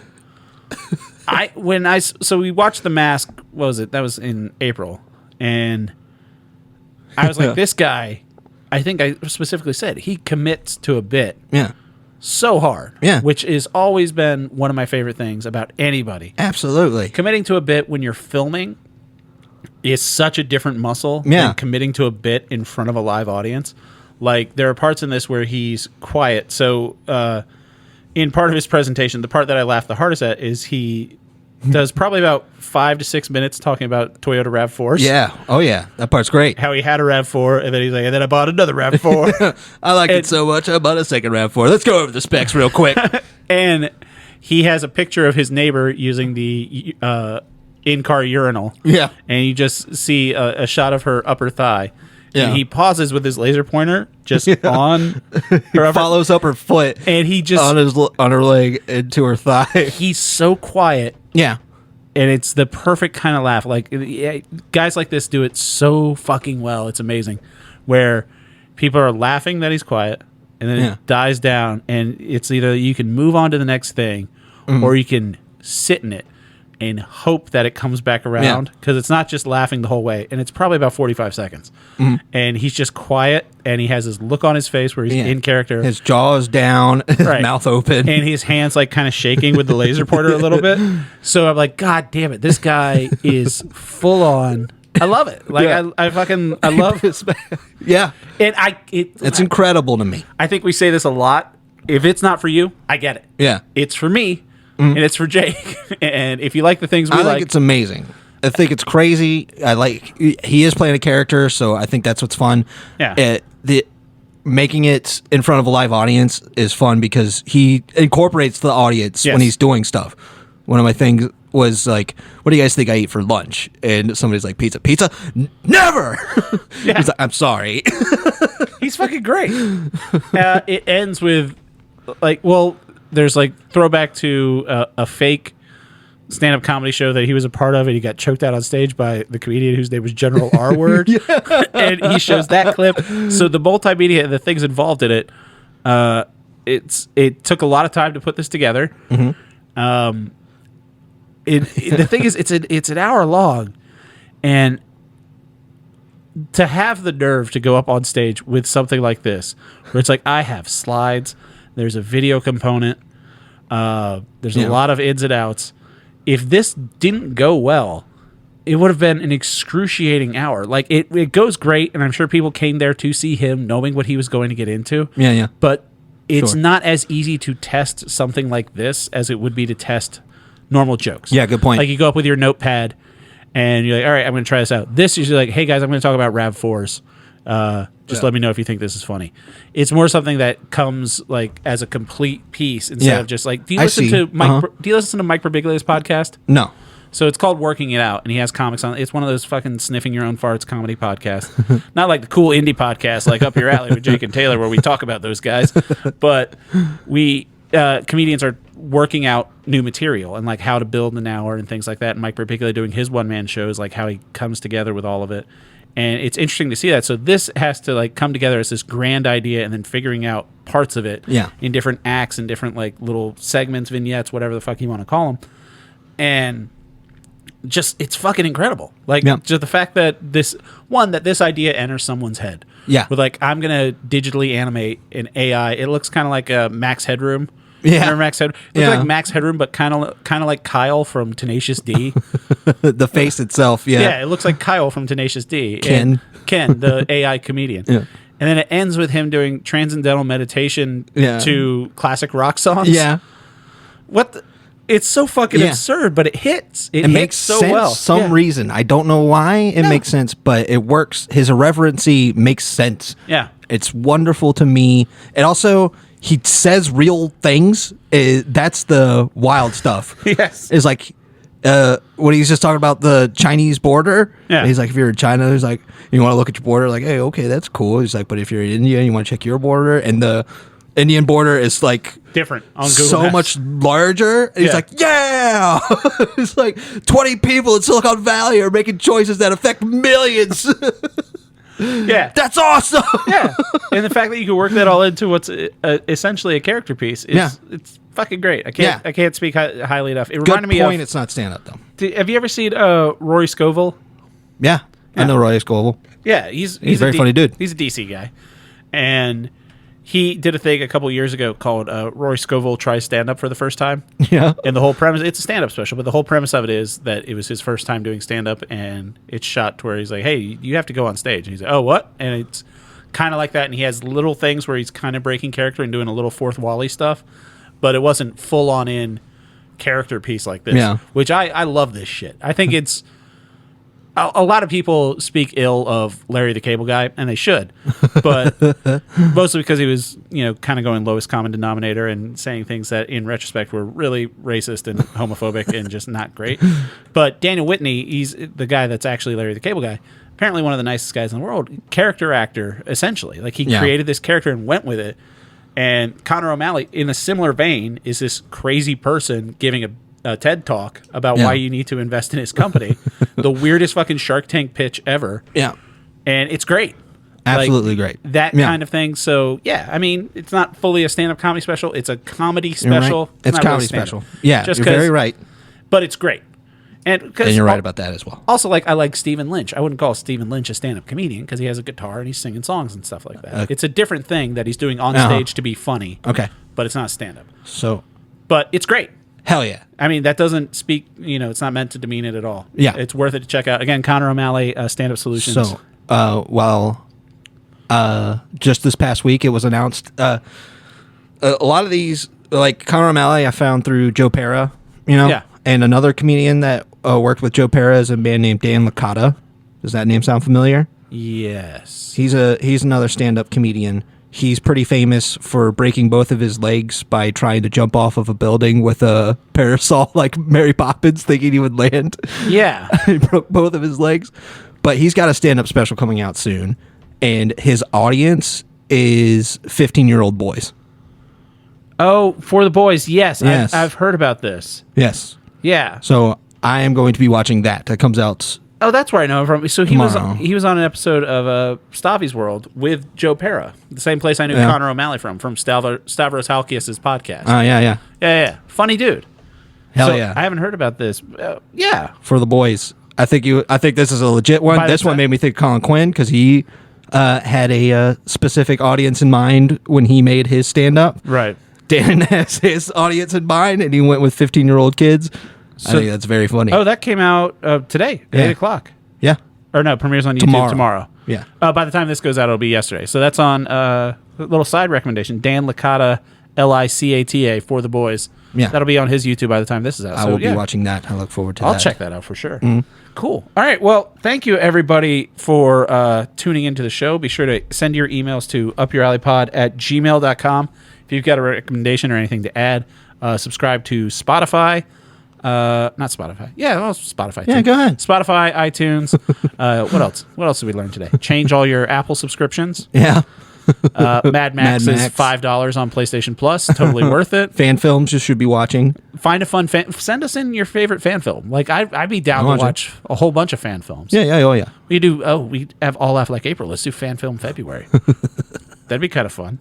So we watched The Mask, what was it? That was in April. And I was like, this guy, I think I specifically said, he commits to a bit. Yeah. So hard. Yeah. Which has always been one of my favorite things about anybody. Absolutely. Committing to a bit when you're filming is such a different muscle than committing to a bit in front of a live audience. Like, there are parts in this where he's quiet. So, in part of his presentation, the part that I laughed the hardest at is he does probably about 5 to 6 minutes talking about Toyota RAV4s. Yeah. Oh, yeah. That part's great. How he had a RAV4, and then he's like, and then I bought another RAV4. I like it so much, I bought a second RAV4. Let's go over the specs real quick. And he has a picture of his neighbor using the in-car urinal. Yeah. And you just see a shot of her upper thigh. Yeah. And he pauses with his laser pointer just on her upper, follows up her foot. And he just... On her leg into her thigh. He's so quiet. Yeah. And it's the perfect kind of laugh. Like, guys like this do it so fucking well. It's amazing. Where people are laughing that he's quiet, and then it dies down, and it's either you can move on to the next thing, or you can sit in it and hope that it comes back around, because it's not just laughing the whole way, and it's probably about 45 seconds. And he's just quiet, and he has this look on his face where he's in character. His jaw is down, his mouth open. And his hands like kind of shaking with the laser pointer a little bit. So I'm like, God damn it, this guy is full on. I love it. Like, I love this. Yeah. And it's incredible to me. I think we say this a lot. If it's not for you, I get it. Yeah. It's for me. And it's for Jake. And if you like the things we like... I think it's amazing. I think it's crazy. He is playing a character, so I think that's what's fun. Yeah. Making it in front of a live audience is fun because he incorporates the audience when he's doing stuff. One of my things was like, what do you guys think I eat for lunch? And somebody's like, pizza. Pizza? Never! He's like, I'm sorry. He's fucking great. It ends with, like, well... There's like throwback to a fake stand-up comedy show that he was a part of, and he got choked out on stage by the comedian whose name was General R Word. And he shows that clip. So the multimedia, the things involved in it, it took a lot of time to put this together. The thing is, it's an hour long, and to have the nerve to go up on stage with something like this, where it's like, I have slides. There's a video component. There's a lot of ins and outs. If this didn't go well, it would have been an excruciating hour. Like, it goes great, and I'm sure people came there to see him knowing what he was going to get into. Yeah. But it's not as easy to test something like this as it would be to test normal jokes. Yeah, good point. Like, you go up with your notepad, and you're like, all right, I'm going to try this out. This is like, hey, guys, I'm going to talk about RAV4s. Just let me know if you think this is funny. It's more something that comes like as a complete piece instead of just like. Do you listen to Mike? Do you listen to Mike Birbiglia's podcast? No. So it's called Working It Out, and he has comics on. It's one of those fucking sniffing your own farts comedy podcasts. Not like the cool indie podcasts like Up Your Alley with Jake and Taylor, where we talk about those guys, but we comedians are working out new material and like how to build an hour and things like that. And Mike Birbiglia doing his one-man shows, like how he comes together with all of it. And it's interesting to see that. So this has to like come together as this grand idea, and then figuring out parts of it in different acts and different like little segments, vignettes, whatever the fuck you want to call them. And just, it's fucking incredible. Like just the fact that this idea enters someone's head. Yeah. With like, I'm going to digitally animate an AI. It looks kind of like a Max Headroom. Yeah. Remember Max Headroom? It looks like Max Headroom, but kind of like Kyle from Tenacious D. The face itself, Yeah, it looks like Kyle from Tenacious D. Ken, the AI comedian. Yeah. And then it ends with him doing transcendental meditation to classic rock songs. Yeah. It's so fucking absurd, but it hits. It makes so sense well. Some reason. I don't know why it makes sense, but it works. His irreverency makes sense. Yeah. It's wonderful to me. And also, he says real things. That's the wild stuff. Yes. It's like when he's just talking about the Chinese border. Yeah. He's like, if you're in China, he's like, you want to look at your border? Like, hey, okay, that's cool. He's like, but if you're in India and you want to check your border, and the Indian border is like different on Google so Maps. much larger. And he's like, yeah. It's like 20 people in Silicon Valley are making choices that affect millions. Yeah, that's awesome. Yeah, and the fact that you can work that all into what's essentially a character piece is it's fucking great. I can't speak highly enough. It reminded me of. It's not stand up though. Have you ever seen Rory Scovel? Yeah, I know Rory Scovel. Yeah, he's a very funny dude. He's a DC guy, and he did a thing a couple years ago called Rory Scovel Tries Stand Up for the First Time. Yeah. And the whole premise, it's a stand-up special, but the whole premise of it is that it was his first time doing stand-up, and it's shot to where he's like, hey, you have to go on stage. And he's like, oh, what? And it's kind of like that, and he has little things where he's kind of breaking character and doing a little fourth Wall-E stuff, but it wasn't full-on in character piece like this, which I love this shit. I think it's a lot of people speak ill of Larry the Cable Guy, and they should, but mostly because he was, kind of going lowest common denominator and saying things that, in retrospect, were really racist and homophobic and just not great. But Daniel Whitney, he's the guy that's actually Larry the Cable Guy. Apparently, one of the nicest guys in the world. Character actor, essentially. Like he created this character and went with it. And Connor O'Malley, in a similar vein, is this crazy person giving a TED Talk about why you need to invest in his company. The weirdest fucking Shark Tank pitch ever. Yeah. And it's great. Absolutely great. That kind of thing. So, I mean, it's not fully a stand-up comedy special. It's a comedy special. Right. It's comedy special. Yeah, you're very right. But it's great. And you're right about that as well. Also, I like Stephen Lynch. I wouldn't call Stephen Lynch a stand-up comedian because he has a guitar and he's singing songs and stuff like that. It's a different thing that he's doing on stage to be funny. Okay. But it's not stand-up. So, but it's great. Hell yeah. I mean, that doesn't speak, it's not meant to demean it at all. Yeah. It's worth it to check out. Again, Connor O'Malley, Stand Up Solutions. So, just this past week, it was announced, a lot of these, like Connor O'Malley, I found through Joe Pera, Yeah. And another comedian that worked with Joe Pera is a man named Dan Licata. Does that name sound familiar? Yes. He's another stand-up comedian. He's pretty famous for breaking both of his legs by trying to jump off of a building with a parasol like Mary Poppins, thinking he would land. Yeah. He broke both of his legs. But he's got a stand-up special coming out soon, and his audience is 15-year-old boys. Oh, for the boys, yes. Yes. I've heard about this. Yes. Yeah. So I am going to be watching that. That comes out. Oh, that's where I know him from. So he tomorrow. was on an episode of Stavi's World with Joe Pera, the same place I knew Connor O'Malley from Stavros Halkias' podcast. Yeah. Funny dude. Hell yeah. I haven't heard about this. Yeah. For the boys. I think this is a legit one. This one made me think of Colin Quinn because he had a specific audience in mind when he made his stand-up. Right. Dan has his audience in mind, and he went with 15-year-old kids. So, I think that's very funny. Oh, that came out today, 8 o'clock. Yeah. Or no, premieres on YouTube tomorrow. Yeah. By the time this goes out, it'll be yesterday. So that's on a little side recommendation. Dan Licata, Licata, for the boys. Yeah. That'll be on his YouTube by the time this is out. I will be watching that. I look forward to that. I'll check that out for sure. Mm-hmm. Cool. All right. Well, thank you, everybody, for tuning into the show. Be sure to send your emails to upyouralleypod@gmail.com. If you've got a recommendation or anything to add, subscribe to Spotify. Not Spotify. Yeah, well, Spotify. Yeah, go ahead. Spotify, iTunes. What else? What else did we learn today? Change all your Apple subscriptions. Yeah. Mad Max is $5 on PlayStation Plus. Totally worth it. Fan films you should be watching. Find a fun fan. Send us in your favorite fan film. Like I'd be down to watch a whole bunch of fan films. Yeah. We have All Laugh Like April. Let's do fan film February. That'd be kind of fun.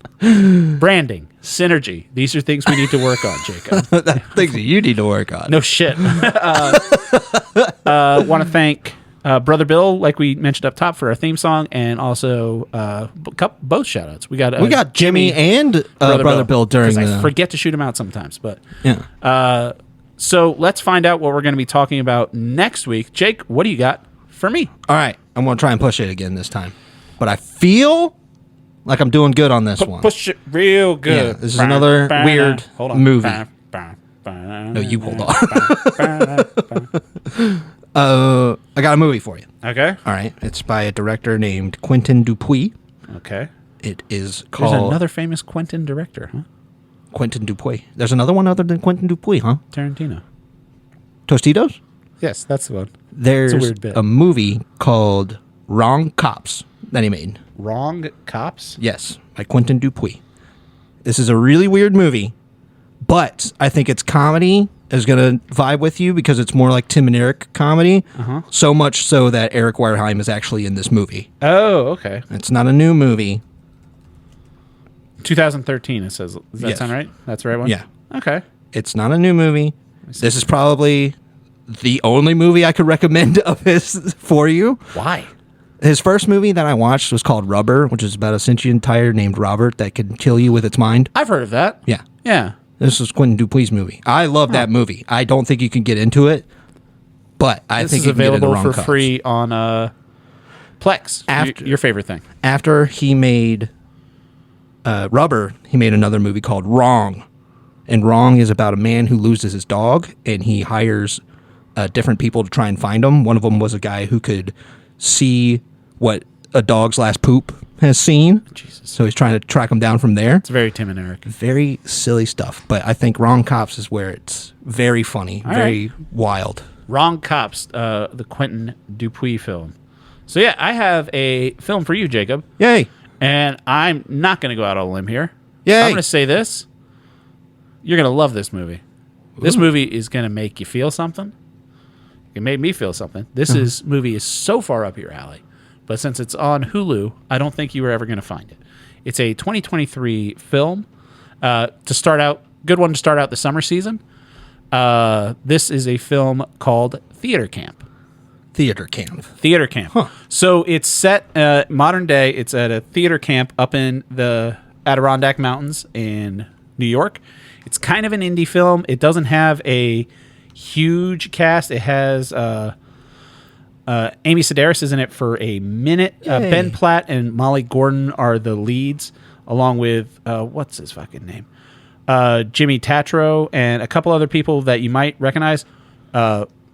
Branding, synergy. These are things we need to work on, Jacob. Things that you need to work on. No shit. Want to thank Brother Bill, like we mentioned up top, for our theme song, and also both shout-outs. We got Jimmy and Brother Bill during I forget to shoot them out sometimes. But yeah. So let's find out what we're going to be talking about next week. Jake, what do you got for me? All right. I'm going to try and push it again this time. But I feel like I'm doing good on this one. Push it real good. Yeah, this is another weird movie. No, you hold on. I got a movie for you. Okay. All right. It's by a director named Quentin Dupuis. Okay. It is called... There's another famous Quentin director, huh? Quentin Dupuis. There's another one other than Quentin Dupuis, huh? Tarantino. Tostitos? Yes, that's the one. There's it's a weird bit. A movie called Wrong Cops that he made. Wrong Cops? Yes, by Quentin Dupuis. This is a really weird movie, but I think its comedy is going to vibe with you because it's more like Tim and Eric comedy. Uh-huh. So much so that Eric Wareheim is actually in this movie. Oh, okay. It's not a new movie. 2013, it says. Does that sound right? That's the right one? Yeah. Okay. It's not a new movie. This is probably the only movie I could recommend of his for you. Why? His first movie that I watched was called Rubber, which is about a sentient tire named Robert that can kill you with its mind. I've heard of that. Yeah. Yeah. This was Quentin Dupuis' movie. I love that movie. I don't think you can get into it, but I think you can get into available Wrong for Cops. Free on Plex. Your favorite thing. After he made Rubber, he made another movie called Wrong. And Wrong is about a man who loses his dog, and he hires different people to try and find them. One of them was a guy who could see what a dog's last poop has seen. Jesus. So he's trying to track them down from there. It's very Tim and Eric. Very silly stuff. But I think Wrong Cops is where it's very funny, very wild. Wrong Cops, the Quentin Dupuis film. So yeah, I have a film for you, Jacob. Yay. And I'm not going to go out on a limb here. Yay. I'm going to say this. You're going to love this movie. Ooh. This movie is going to make you feel something. It made me feel something. This movie is so far up your alley. But since it's on Hulu, I don't think you were ever going to find it. It's a 2023 film. To start out, good one to start out the summer season. This is a film called Theater Camp. Theater Camp. Theater Camp. Huh. So it's set modern day. It's at a theater camp up in the Adirondack Mountains in New York. It's kind of an indie film. It doesn't have a huge cast. It has Amy Sedaris is in it for a minute. Ben Platt and Molly Gordon are the leads, along with what's his fucking name? Jimmy Tatro and a couple other people that you might recognize.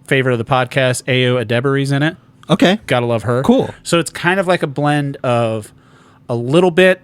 Favorite of the podcast, Ayo Adebary's in it. Okay. Gotta love her. Cool. So it's kind of like a blend of a little bit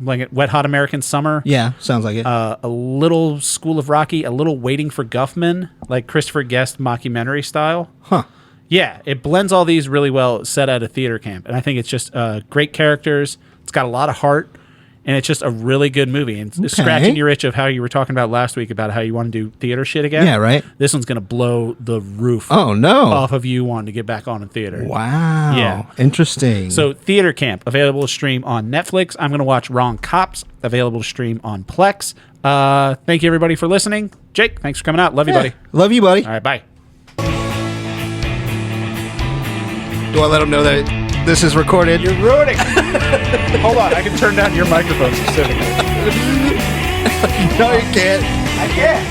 like Wet Hot American Summer. Yeah, sounds like it. A little School of Rocky, a little Waiting for Guffman, like Christopher Guest mockumentary style. Huh. Yeah, it blends all these really well set at a theater camp. And I think it's just great characters. It's got a lot of heart. And it's just a really good movie. And scratching your itch of how you were talking about last week about how you want to do theater shit again. Yeah, right. This one's going to blow the roof off of you wanting to get back on in theater. Wow. Yeah. Interesting. So Theater Camp, available to stream on Netflix. I'm going to watch Wrong Cops, available to stream on Plex. Thank you, everybody, for listening. Jake, thanks for coming out. Love you, buddy. Love you, buddy. All right, bye. Do I let them know that this is recorded? You're ruining it. Hold on, I can turn down your microphone specifically. No, you can't. I can't.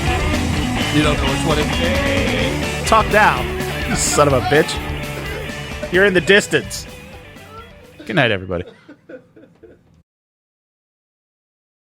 You don't know which one it is. Talk down, you son of a bitch. You're in the distance. Good night, everybody.